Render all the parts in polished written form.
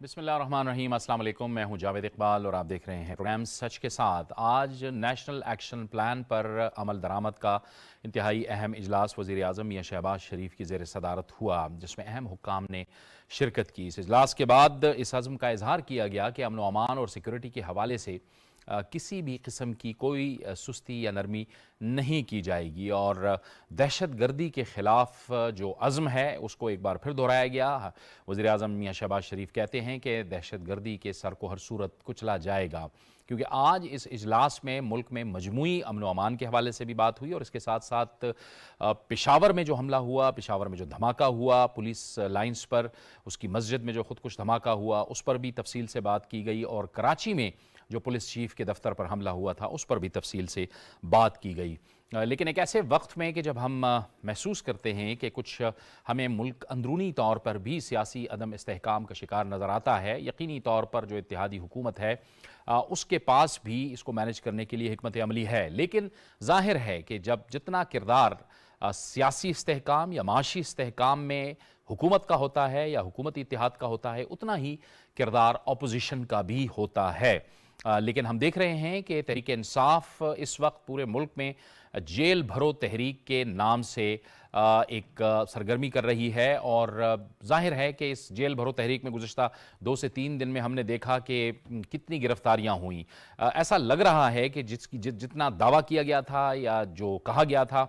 बिस्मिल्लाहिर्रहमानिर्रहीम, अस्सलाम वालेकुम। मैं हूं जावेद इकबाल और आप देख रहे हैं प्रोग्राम सच के साथ। आज नेशनल एक्शन प्लान पर अमल दरामद का इंतहाई अहम इजलास वज़ीर आज़म मियां शहबाज शरीफ की ज़ेर सदारत हुआ, जिसमें अहम हुक्काम ने शिरकत की। इस इजलास के बाद इस अज़्म का इजहार किया गया कि अमन व अमान और सिक्योरिटी के हवाले से किसी भी किस्म की कोई सुस्ती या नरमी नहीं की जाएगी और दहशत गर्दी के ख़िलाफ़ जो अज़्म है उसको एक बार फिर दोहराया गया। वज़ीर आज़म मियां शहबाज शरीफ कहते हैं कि दहशत गर्दी के सर को हर सूरत कुचला जाएगा, क्योंकि आज इस इजलास में मुल्क में मजमूई अमन व अमान के हवाले से भी बात हुई और इसके साथ साथ पेशावर में जो हमला हुआ, पेशावर में जो धमाका हुआ पुलिस लाइन्स पर, उसकी मस्जिद में जो खुद कुछ धमाका हुआ उस पर भी तफसील से बात की गई और कराची में जो पुलिस चीफ के दफ्तर पर हमला हुआ था उस पर भी तफसील से बात की गई। लेकिन एक ऐसे वक्त में कि जब हम महसूस करते हैं कि कुछ हमें मुल्क अंदरूनी तौर पर भी सियासी अदम इस्तेहकाम का शिकार नज़र आता है, यकीनी तौर पर जो इत्तेहादी हुकूमत है उसके पास भी इसको मैनेज करने के लिए हिकमत अमली है, लेकिन ज़ाहिर है कि जब जितना किरदार सियासी इस्तेहकाम या माशी इस्तेहकाम में हुकूमत का होता है या हुकूमती इत्तेहाद का होता है, उतना ही किरदार अपोजिशन का भी होता है। लेकिन हम देख रहे हैं कि तहरीक इंसाफ इस वक्त पूरे मुल्क में जेल भरो तहरीक के नाम से एक सरगर्मी कर रही है और जाहिर है कि इस जेल भरो तहरीक में गुज़िश्ता 2 से 3 दिन में हमने देखा कि कितनी गिरफ्तारियां हुई। ऐसा लग रहा है कि जितना दावा किया गया था या जो कहा गया था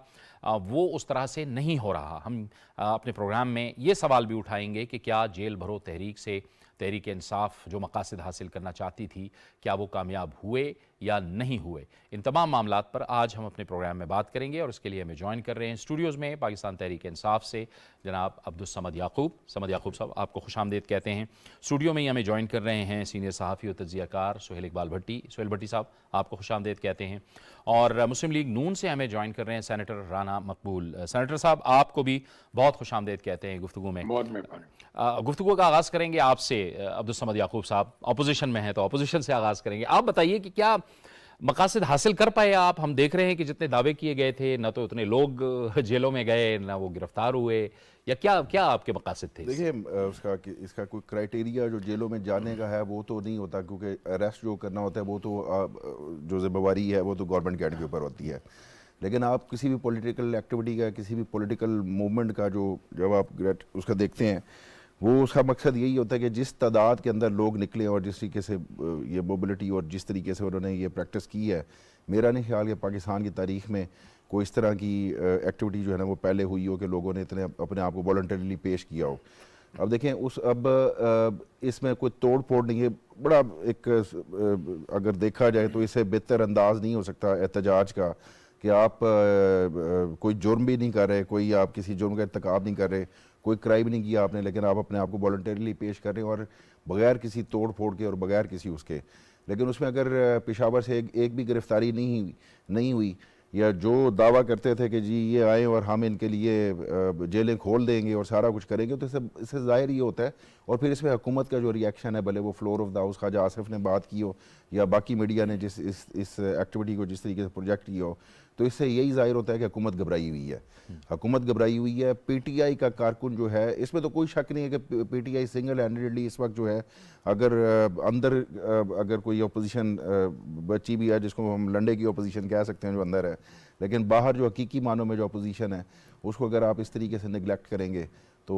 वो उस तरह से नहीं हो रहा। हम अपने प्रोग्राम में ये सवाल भी उठाएंगे कि क्या जेल भरो तहरीक से तहरीक इंसाफ जो मकासद हासिल करना चाहती थी, क्या वो कामयाब हुए या नहीं हुए। इन तमाम मामलात पर आज हम अपने प्रोग्राम में बात करेंगे और इसके लिए हमें ज्वाइन कर रहे हैं स्टूडियोज़ में पाकिस्तान तहरीक इंसाफ से जनाब अब्दुस्समद याकूब। समद याकूब साहब, आपको खुशामदीद कहते हैं। स्टूडियो में ही हमें ज्वाइन कर रहे हैं सीनियर सहाफ़ी और तज्ज़ियाकार सुहेल इकबाल भट्टी। सुहेल भट्टी साहब, आपको खुशामदीद कहते हैं। और मुस्लिम लीग नून से हमें ज्वाइन कर रहे हैं सेनेटर राना मकबूल। सेनेटर साहब, आपको भी बहुत खुशामदीद कहते हैं गुफ्तगू में। बहुत मेहरबानी। गुफ्तगू का आगाज़ करेंगे आपसे अब्दुस्समद याकूब साहब। अपोजिशन में हैं तो अपोजिशन से आगाज़ करेंगे। आप बताइए कि क्या मकासद हासिल कर पाए आप? हम देख रहे हैं कि जितने दावे किए गए थे ना तो उतने लोग जेलों में गए ना वो गिरफ्तार हुए, या क्या क्या आपके मकासद थे? देखिए, इसका कोई क्राइटेरिया जो जेलों में जाने का है वो तो नहीं होता, क्योंकि अरेस्ट जो करना होता है वो तो जो जिम्मेवारी है वो तो गवर्नमेंट के के ऊपर होती है। लेकिन आप किसी भी पॉलिटिकल एक्टिविटी का, किसी भी पॉलिटिकल मूवमेंट का जो जब आप उसका देखते हैं, वो उसका मकसद यही होता है कि जिस तादाद के अंदर लोग निकले और जिस तरीके से ये मोबिलिटी और जिस तरीके से उन्होंने ये प्रैक्टिस की है, मेरा नहीं ख्याल कि पाकिस्तान की तारीख में कोई इस तरह की एक्टिविटी जो है ना वो पहले हुई हो कि लोगों ने इतने अपने आप को वॉलंटरीली पेश किया हो। अब देखें इसमें कोई तोड़ फोड़ नहीं है। बड़ा एक अगर देखा जाए तो इससे बेहतर अंदाज नहीं हो सकता एहतजाज का कि आप कोई जुर्म भी नहीं कर रहे, कोई आप किसी जुर्म का इर्तिकाब नहीं कर रहे, कोई क्राइम नहीं किया आपने, लेकिन आप अपने आप को वॉलंटरीली पेश कर रहे हैं और बगैर किसी तोड़ फोड़ के और बगैर किसी उसके। लेकिन उसमें अगर पेशावर से एक भी गिरफ्तारी नहीं हुई या जो दावा करते थे कि जी ये आए और हम इनके लिए जेलें खोल देंगे और सारा कुछ करेंगे, तो इससे ज़ाहिर ये होता है। और फिर इसमें हुकूमत का जो रिएक्शन है, भले वो floor of the house Khawaja Asif ने बात की हो या बाकी मीडिया ने जिस इस एक्टिविटी को जिस तरीके से प्रोजेक्ट किया हो, तो इससे यही जाहिर होता है कि हुकूमत घबराई हुई है। हुकूमत घबराई हुई है। पीटीआई का कारकुन जो है, इसमें तो कोई शक नहीं है कि पीटीआई सिंगल हैंडेडली इस वक्त जो है, अगर अंदर अगर कोई अपोजिशन बची भी है, जिसको हम लंडे की अपोजिशन कह सकते हैं जो अंदर है, लेकिन बाहर जो हकीकी मानों में जो अपोजिशन है उसको अगर आप इस तरीके से निगलेक्ट करेंगे तो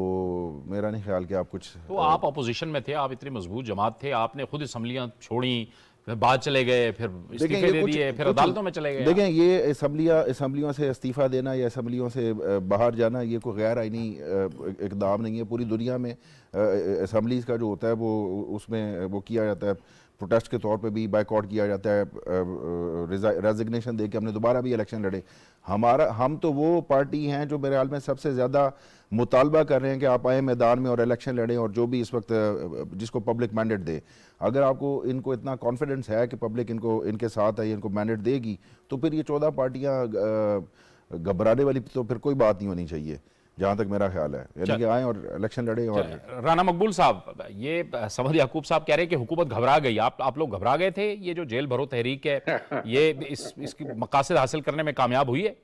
मेरा नहीं ख्याल कि आप कुछ। तो आप अपोजिशन में थे, आप इतनी मजबूत जमात थे, आपने खुद असम्बलियां छोड़ी, फिर बाद चले गए, फिर इस्तीफे दे दिए, फिर अदालतों में चले गए। देखें, ये असम्बलियों से इस्तीफा देना या असम्बलियों से बाहर जाना ये कोई गैर आइनी इकदाम नहीं है। पूरी दुनिया में असम्बलीज़ का जो होता है वो उसमें वो किया जाता है, प्रोटेस्ट के तौर पे भी बाइकआउट किया जाता है, रेजिग्नेशन दे के हमने दोबारा भी इलेक्शन लड़े। हम तो वो पार्टी हैं जो मेरे ख्याल में सबसे ज़्यादा मुतालबा कर रहे हैं कि आप आए मैदान में और इलेक्शन लड़ें और जो भी इस वक्त जिसको पब्लिक मैंडेट दे। अगर आपको इनको इतना कॉन्फिडेंस है कि पब्लिक इनके साथ है, इनको मैंडेट देगी, तो फिर ये 14 पार्टियाँ घबराने वाली तो फिर कोई बात नहीं होनी चाहिए, जहाँ तक मेरा ख्याल है। यानी कि आए और इलेक्शन लड़े। और राना मकबूल साहब, ये समद याकूब साहब कह रहे हैं कि हुकूमत घबरा गई। आप लोग घबरा गए थे? ये जो जेल भरो तहरीक है ये इसकी मकासद हासिल करने में कामयाब हुई है?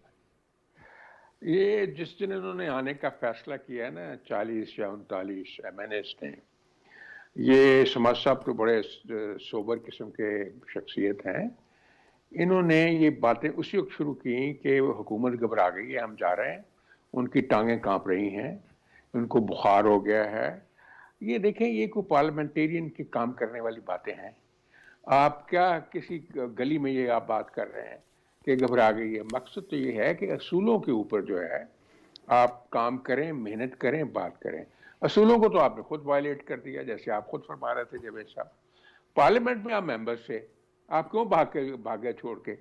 ये जिस दिन इन्होंने आने का फैसला किया है ना, 40 या 39 एमएनएस ने, ये समाज साहब तो बड़े सोबर किस्म के शख्सियत हैं। इन्होंने ये बातें उसी वक्त शुरू की कि हुकूमत घबरा गई है, हम जा रहे हैं, उनकी टांगें कांप रही हैं, उनको बुखार हो गया है। ये देखें, ये कोई पार्लियामेंटेरियन के काम करने वाली बातें हैं। आप क्या किसी गली में ये आप बात कर रहे हैं कि घबरा गई है? मकसद तो ये है कि असूलों के ऊपर जो है आप काम करें, मेहनत करें, बात करें। असूलों को तो आपने खुद वायलेट कर दिया, जैसे आप खुद फरमा रहे थे जावेद साहब। पार्लियामेंट में आप मेंबर से आप क्यों भागे छोड़ के?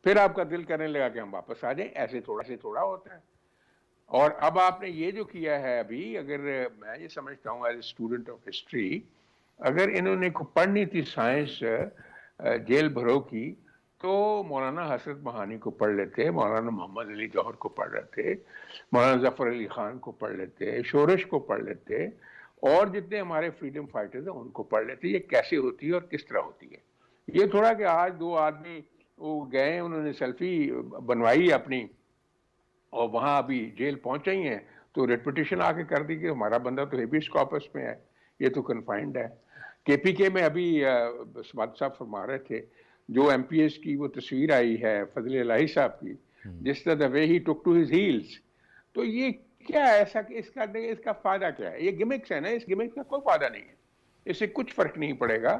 फिर आपका दिल करने लगा कि हम वापस आ जाएं। ऐसे थोड़ा होता है। और अब आपने ये जो किया है अभी, अगर मैं ये समझता हूँ as a student of history, अगर इन्होंने को पढ़नी थी साइंस जेल भरो की, तो मौलाना हसरत महानी को पढ़ लेते, मौलाना मोहम्मद अली जौहर को पढ़ लेते, मौलाना जफर अली खान को पढ़ लेते, शोरश को पढ़ लेते, और जितने हमारे फ्रीडम फाइटर्स हैं उनको पढ़ लेते। ये कैसे होती है और किस तरह होती है। ये थोड़ा कि आज दो आदमी वो गए, उन्होंने सेल्फी बनवाई अपनी और वहां अभी जेल पहुंच ही हैं, तो रेपुटेशन आके कर दी कि हमारा बंदा तो हेबियस कॉर्पस में है, ये तो कन्फाइंड है। केपीके में अभी समाद साहब फरमा रहे थे, जो एमपीएस की वो तस्वीर आई है फजल इलाही साहब की, जिस तरह the way he took to his heels, तो ये क्या है ऐसा कि इसका फायदा क्या है? ये गिमिक्स है ना, इस गिमिक्स का कोई फायदा नहीं है, इससे कुछ फर्क नहीं पड़ेगा,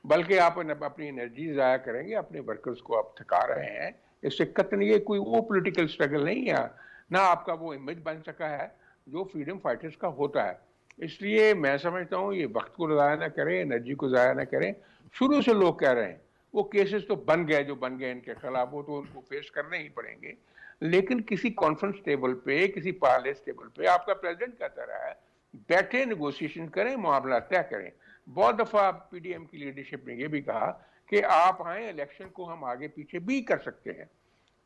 बल्कि आप अपनी एनर्जी ज़ाया करेंगे, अपने वर्कर्स को आप थका रहे हैं। इससे कतन ये कोई वो पॉलिटिकल स्ट्रगल नहीं है, ना आपका वो इमेज बन सका है जो फ्रीडम फाइटर्स का होता है। इसलिए मैं समझता हूँ ये वक्त को ज़ाया ना करें, एनर्जी को ज़ाया ना करें। शुरू से लोग कह रहे हैं, वो केसेस तो बन गए जो बन गए इनके खिलाफ, वो तो उनको फेस करने ही पड़ेंगे। लेकिन किसी कॉन्फ्रेंस टेबल पे, किसी पार्लियामेंट टेबल पे आपका प्रेसिडेंट कहता रहा है, बैठे नेगोशिएशन करें, मामला तय करें। बहुत दफा पीडीएम की लीडरशिप ने यह भी कहा कि आप आए, इलेक्शन को हम आगे पीछे भी कर सकते हैं।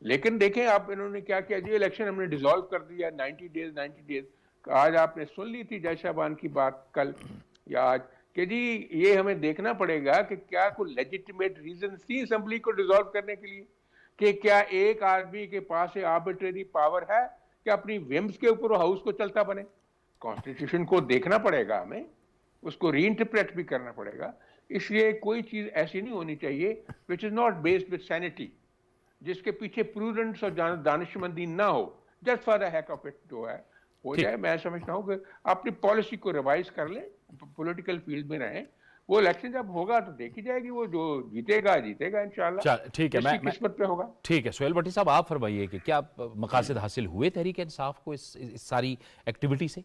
लेकिन देखें आप इन्होंने क्या किया जी, इलेक्शन हमने डिसॉल्व कर दिया 90 डेज। आज आपने सुन ली थी जय शाहबान की बात कल या आज कि जी ये हमें देखना पड़ेगा कि क्या कोई लेजिटिमेट रीजन थी असेंबली को डिसॉल्व करने के लिए, कि क्या एक आदमी के पास आर्बिट्रेरी पावर है कि अपनी विम्स के ऊपर हाउस को चलता बने। कॉन्स्टिट्यूशन को देखना पड़ेगा हमें, उसको रीइंटरप्रेट भी करना पड़ेगा। इसलिए कोई चीज ऐसी नहीं होनी चाहिए which is not based with sanity, जिसके पीछे प्रूडेंस और दानिशमंदी ना हो, just for the hack of it जो है हो जाए। मैं समझता हूँ कि अपनी पॉलिसी को रिवाइज कर लें, पॉलिटिकल फील्ड में रहें। वो इलेक्शन जब होगा तो देखी जाएगी, वो जो जीतेगा इंशाल्लाह। ठीक है, मैं किस्मत पे होगा। ठीक है सुहेल भट्टी साहब, आप फरमाइए कि क्या मकासद हासिल हुए तहरीक इंसाफ को इस सारी एक्टिविटी से?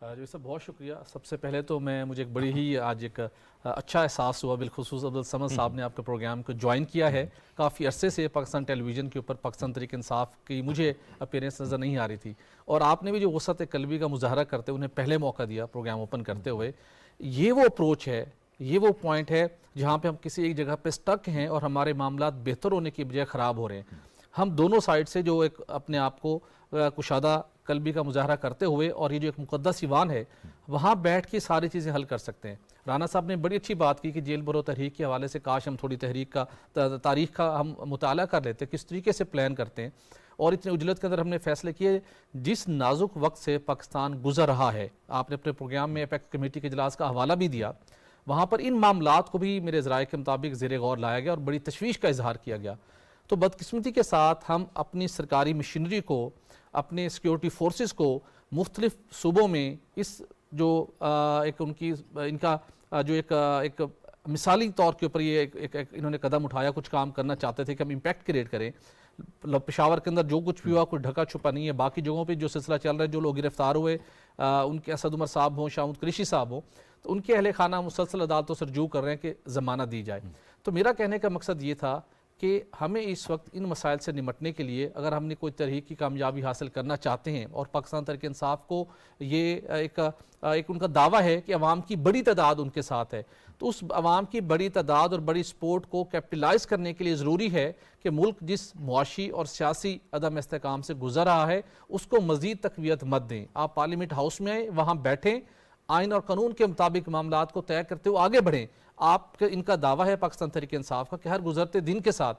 जी सर, बहुत शुक्रिया। सबसे पहले तो मुझे एक बड़ी ही आज एक अच्छा एहसास हुआ, बिलखुसूस अब्दुल समद साहब ने आपके प्रोग्राम को ज्वाइन किया है। काफ़ी अरसे से पाकिस्तान टेलीविज़न के ऊपर पाकिस्तान तहरीक इंसाफ की मुझे अपीयरेंस नज़र नहीं आ रही थी, और आपने भी जो वसत कल्बी का मुजाहरा करते उन्हें पहले मौका दिया प्रोग्राम ओपन करते हुए। ये वो अप्रोच है, ये वो पॉइंट है जहाँ पर हम किसी एक जगह पर स्टक हैं और हमारे मामला बेहतर होने की बजाय ख़राब हो रहे हैं। हम दोनों साइड से जो एक अपने आप को कुशादा कल्बी का मुजाहरा करते हुए, और ये जो एक मुकद्दस ईवान है वहाँ बैठ के सारी चीज़ें हल कर सकते हैं। राना साहब ने बड़ी अच्छी बात की कि जेल भरो तहरीक के हवाले से काश हम थोड़ी तहरीक का तारीख का हम मुताला कर लेते, किस तरीके से प्लान करते हैं, और इतने उजलत के अंदर हमने फैसले किए। जिस नाजुक वक्त से पाकिस्तान गुजर रहा है, आपने अपने प्रोग्राम में एपेक्स कमेटी के इजलास का हवाला भी दिया, वहाँ पर इन मामलात को भी मेरे ज़राए के मुताबिक ज़ेर गौर लाया गया और बड़ी तशवीश का इजहार किया गया। तो बदकिस्मती के साथ हम अपनी सरकारी मशीनरी को, अपने सिक्योरिटी फोर्सेस को मुख्तलिफ सूबों में इस जो एक उनकी इनका जो एक मिसाली तौर के ऊपर ये एक इन्होंने कदम उठाया, कुछ काम करना चाहते थे कि हम इम्पैक्ट क्रिएट करें। पेशावर के अंदर जो कुछ भी हुआ कोई ढका छुपा नहीं है। बाकी जगहों पे जो सिलसिला चल रहा है, जो लोग गिरफ्तार हुए, उनके असद उमर साहब हों, शामुद कुरैशी साहब हों, तो उनके अहले खाना मुसलसल अदालतों से रजू कर रहे हैं कि ज़मानत दी जाए। तो मेरा कहने का मकसद ये था कि हमें इस वक्त इन मसाइल से निमटने के लिए, अगर हमने कोई तहरीक की कामयाबी हासिल करना चाहते हैं, और पाकिस्तान तहरीक इंसाफ को ये एक उनका दावा है कि अवाम की बड़ी तादाद उनके साथ है, तो उस अवाम की बड़ी तादाद और बड़ी सपोर्ट को कैपिटलाइज करने के लिए ज़रूरी है कि मुल्क जिस मुआशी और सियासी अदम इस्तेकाम से गुजर रहा है उसको मज़ीद तक़वियत मत दें। आप पार्लियामेंट हाउस में आए, वहाँ बैठें, आइन और कानून के मुताबिक मामलात को तय करते हुए आगे बढ़ें। आप इनका दावा है पाकिस्तान तहरीक इंसाफ का कि हर गुजरते दिन के साथ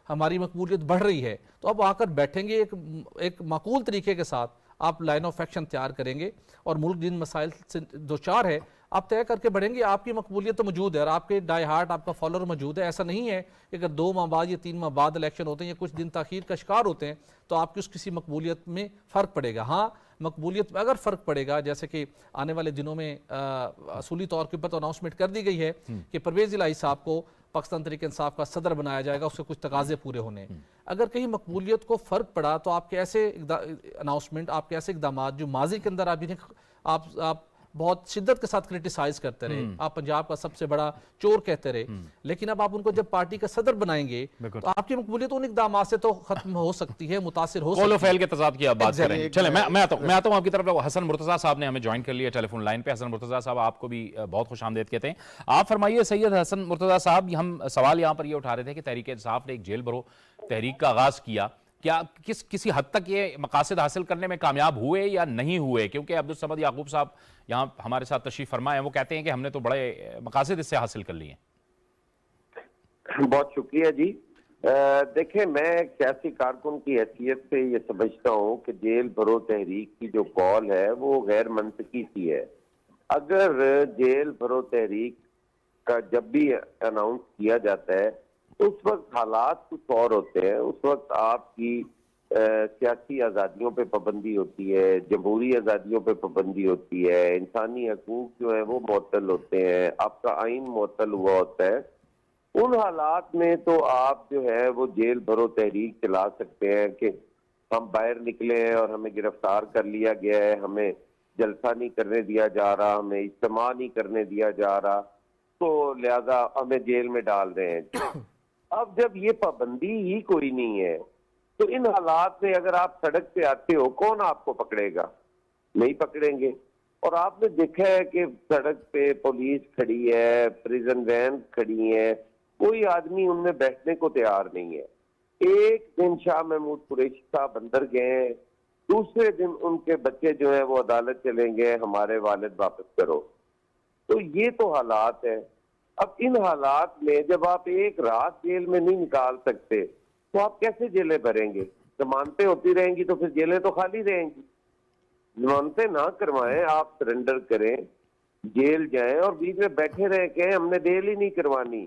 हमारी मकबूलियत बढ़ रही है, तो अब आकर बैठेंगे, एक माकूल तरीके के साथ आप लाइन ऑफ एक्शन तैयार करेंगे, और मुल्क जिन मसाइल से दो चार है आप तय करके बढ़ेंगे, आपकी मकबूलियत तो मौजूद है और आपके डाई हार्ट आपका फॉलोअर मौजूद है। ऐसा नहीं है कि अगर 2 माह बाद या 3 माह बाद इलेक्शन होते हैं या कुछ दिन ताखीर का शिकार होते हैं तो आपकी उस किसी मकबूलियत में फ़र्क पड़ेगा। हाँ, मकबूलियत में अगर फ़र्क पड़ेगा, जैसे कि आने वाले दिनों में असूली तौर के ऊपर तो अनाउंसमेंट कर दी गई है कि परवेज़ इलाही साहब को पाकिस्तान तहरीक इंसाफ का सदर बनाया जाएगा, उसके कुछ तकाजे पूरे होने हैं। अगर कहीं मकबूलियत को फ़र्क पड़ा तो आपके ऐसे अनाउंसमेंट, आपके ऐसे इकदाम जो माजी के अंदर आप बहुत शिद्दत के साथ क्रिटिसाइज करते रहे, आप पंजाब का सबसे बड़ा चोर कहते रहे, लेकिन अब आप उनको जब पार्टी का सदर बनाएंगे तो आपकी मकबूलियत उन इकदाम से तो खत्म हो सकती है, मुतासिर हो सकती है। फैल के तजाद की आप बात करें। चले मैं आता हूं आपकी तरफ। हसन मुर्तजा साहब ने हमें ज्वाइन कर लिया टेलीफोन लाइन पे। हसन मुर्तजा साहब, आपको भी बहुत खुशामदीद कहते हैं। आप फरमाइए सैयद हसन मुर्तजा साहब, हम सवाल यहाँ पर ये उठा रहे थे कि तहरीक इंसाफ ने एक जेल भरो तहरीक का आगाज किया, क्या किसी हद तक ये मकासद हासिल करने में कामयाब हुए या नहीं हुए? क्योंकि अब्दुल समद याकूब साहब यहाँ हमारे साथ तशरीफ फरमा है, वो कहते हैं कि हमने तो बड़े मकासद इससे हासिल कर लिए। बहुत शुक्रिया जी। देखें, मैं सियासी कारकुन की हैसियत से ये समझता हूँ कि जेल भरो तहरीक की जो कॉल है वो गैर मंतकी सी है। अगर जेल भरो तहरीक का जब भी अनाउंस किया जाता है तो उस वक्त हालात कुछ और होते हैं। उस वक्त आपकी सियासी आज़ादियों पे पाबंदी होती है, जमहूरी आज़ादियों पे पाबंदी होती है, इंसानी हकूक जो है वो मुअत्तल होते हैं, आपका आइन मुअत्तल हुआ होता है। उन हालात में तो आप जो है वो जेल भरो तहरीक चला सकते हैं कि हम बाहर निकले हैं और हमें गिरफ्तार कर लिया गया है, हमें जलसा नहीं करने दिया जा रहा, हमें इज्तिमा नहीं करने दिया जा रहा, तो लिहाजा हमें जेल में डाल रहे हैं। अब जब ये पाबंदी ही कोई नहीं है तो इन हालात में अगर आप सड़क पे आते हो, कौन आपको पकड़ेगा? नहीं पकड़ेंगे। और आपने देखा है कि सड़क पे पुलिस खड़ी है, प्रिजन वैन खड़ी है, कोई आदमी उनमें बैठने को तैयार नहीं है। एक दिन शाह महमूद कुरैशी साहब अंदर गए, दूसरे दिन उनके बच्चे जो है वो अदालत चलेंगे, हमारे वालिद वापस करो। तो ये तो हालात है। अब इन हालात में जब आप एक रात जेल में नहीं निकाल सकते तो आप कैसे जेलें भरेंगे? जमानतें होती रहेंगी तो फिर जेलें तो खाली रहेंगी। जमानतें ना करवाएं, आप सरेंडर करें, जेल जाएं और बीच में बैठे रह के हमने बेल ही नहीं करवानी,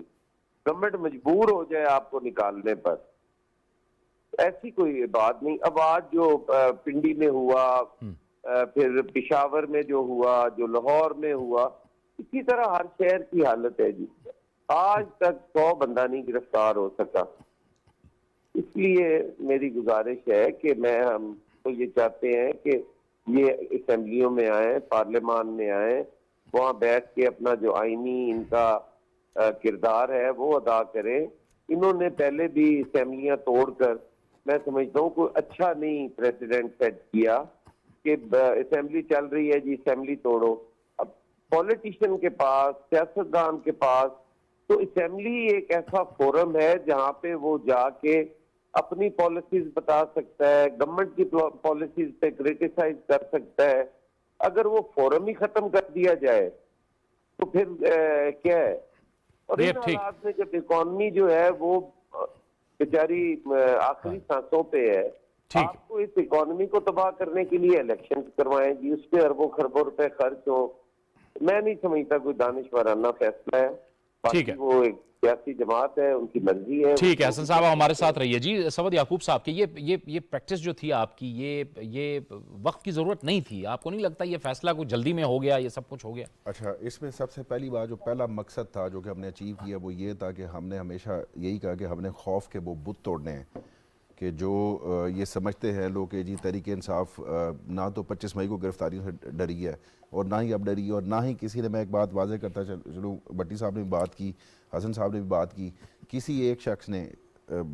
गवर्नमेंट मजबूर हो जाए आपको निकालने पर, ऐसी कोई बात नहीं। अब आज जो पिंडी में हुआ, फिर पिशावर में जो हुआ, जो लाहौर में हुआ, इसी तरह हर शहर की हालत है जी। आज तक 100 बंदा नहीं गिरफ्तार हो सका। इसलिए मेरी गुजारिश है कि हम तो ये चाहते हैं कि ये असेंबलियों में आए, पार्लियामान में आए, वहाँ बैठ के अपना जो आईनी इनका किरदार है वो अदा करें। इन्होंने पहले भी असेंबलियाँ तोड़कर, मैं समझता हूँ कोई अच्छा नहीं प्रेसिडेंट सेट किया कि असेंबली चल रही है जी असेंबली तोड़ो। अब पॉलिटिशियन के पास, सियासतदान के पास तो असेंबली एक ऐसा फोरम है जहाँ पे वो जाके अपनी पॉलिसीज बता सकता है, गवर्नमेंट की पॉलिसीज पे क्रिटिसाइज कर सकता है। अगर वो फोरम ही खत्म कर दिया जाए तो फिर क्या है? और इन हालात में जब इकॉनमी जो है वो बेचारी आखिरी सांसों पे है, आपको इस इकॉनमी को तबाह करने के लिए इलेक्शन करवाएं जी, उस पर अरबों खरबों रुपए खर्च हो, मैं नहीं समझता कोई दानिशवराना फैसला है। ठीक है, वो एक सियासी जमात है, उनकी मर्जी है। ठीक है, हसन साहब हमारे साथ रहिए जी। समद याकूब साहब की ये प्रैक्टिस जो थी आपकी, ये वक्त की जरूरत नहीं थी, आपको नहीं लगता ये फैसला कुछ जल्दी में हो गया, ये सब कुछ हो गया? अच्छा, इसमें सबसे पहली बात, जो पहला मकसद था जो कि हमने अचीव किया वो ये था कि हमने हमेशा यही कहा कि हमने खौफ के वो बुत तोड़ने हैं कि जो ये समझते हैं लोग कि जी तहरीक इंसाफ ना तो 25 मई को गिरफ्तारियों से डरी है और ना ही अब डरी, और ना ही किसी ने, मैं एक बात वाजे करता चलूँ, भट्टी साहब ने भी बात की, हसन साहब ने भी बात की, किसी एक शख्स ने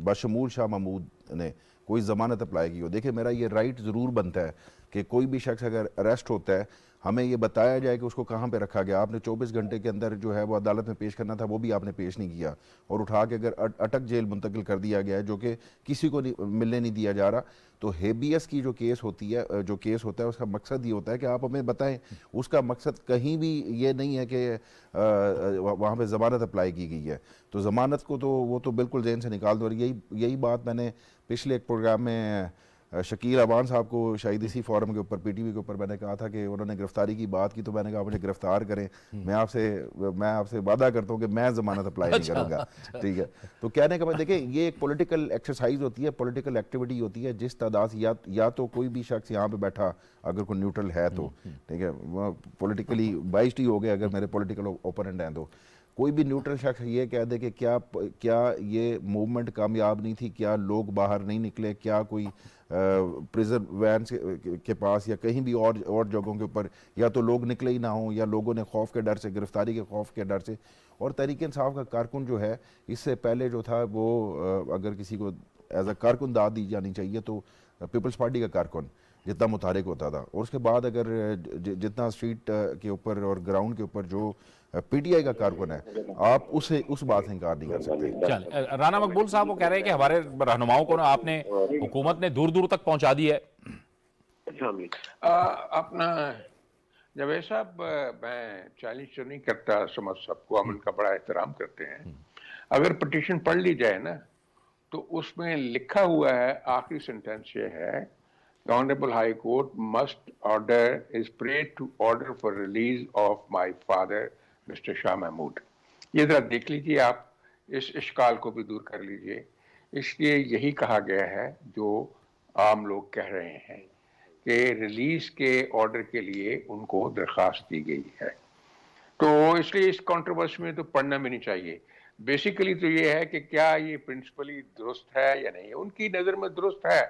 बशमूल शाह महमूद ने कोई ज़मानत अप्लाई की हो। देखिए, मेरा ये राइट ज़रूर बनता है कि कोई भी शख्स अगर अरेस्ट होता है हमें ये बताया जाए कि उसको कहाँ पे रखा गया। आपने 24 घंटे के अंदर जो है वो अदालत में पेश करना था, वो भी आपने पेश नहीं किया, और उठा के अगर अटक जेल मुंतकिल कर दिया गया है जो कि किसी को मिलने नहीं दिया जा रहा। तो हेबियस की जो केस होती है, जो केस होता है, उसका मकसद ये होता है कि आप हमें बताएं। उसका मकसद कहीं भी ये नहीं है कि वहाँ पे ज़मानत अप्लाई की गई है। तो ज़मानत को तो वो तो बिल्कुल जहन से निकाल दो। और यही बात मैंने पिछले एक प्रोग्राम में शकील अवान साहब को शायद इसी फोरम के ऊपर पीटीवी के ऊपर मैंने कहा था कि उन्होंने गिरफ्तारी की बात की, तो मैंने कहा मुझे गिरफ्तार करें, मैं आपसे वादा करता हूँ कि मैं ज़मानत अप्लाई नहीं करूँगा। ठीक है, तो कहने का मतलब देखिए ये एक पॉलिटिकल एक्सरसाइज होती है, पॉलिटिकल एक्टिविटी होती है। जिस तादाद से या तो कोई भी शख्स यहाँ पे बैठा अगर कोई न्यूट्रल है तो ठीक है, वह पॉलिटिकली बाइस्ड ही हो गया अगर मेरे पॉलिटिकल ओपोनेंट हैं, तो कोई भी न्यूट्रल शख्स ये कह दे कि क्या ये मूवमेंट कामयाब नहीं थी, क्या लोग बाहर नहीं निकले, क्या कोई प्रिजन वैन के पास या कहीं भी और जगहों के ऊपर या तो लोग निकले ही ना हों या लोगों ने खौफ के डर से, गिरफ्तारी के खौफ के डर से। और तहरीक इंसाफ का कारकुन जो है इससे पहले जो था वो अगर किसी को एज अ कारकुन दाद दी जानी चाहिए तो पीपल्स पार्टी का कारकुन जितना मुतारिक होता था, और उसके बाद अगर जितना स्ट्रीट के ऊपर और ग्राउंड के ऊपर जो पीटीआई का कारकुन है, आप उस बात से इनकार नहीं कर सकते। चल, राना मकबूल साहब वो कह रहे हैं कि हमारे रहनुमाओं को आपने, हुकूमत ने दूर दूर तक पहुंचा दी है। अपना जावेद साहब, मैं चैलेंज तो नहीं करता, समझ सबको अमन का बड़ा एहतराम करते हैं। अगर पिटीशन पढ़ ली जाए ना तो उसमें लिखा हुआ है, आखिरी सेंटेंस ये है, The Honorable High Court must is prayed to order for release of my father, Mr. Shah Mahmood. ये जरा देख लीजिए, आप इस इश्काल को भी दूर कर लीजिए। इसलिए यही कहा गया है जो आम लोग कह रहे हैं कि रिलीज के ऑर्डर के लिए उनको दरख्वास्त दी गई है, तो इसलिए इस कंट्रोवर्सी में तो पढ़ना भी नहीं चाहिए। बेसिकली तो ये है कि क्या ये प्रिंसिपली दुरुस्त है या नहीं है। उनकी नज़र में दुरुस्त है,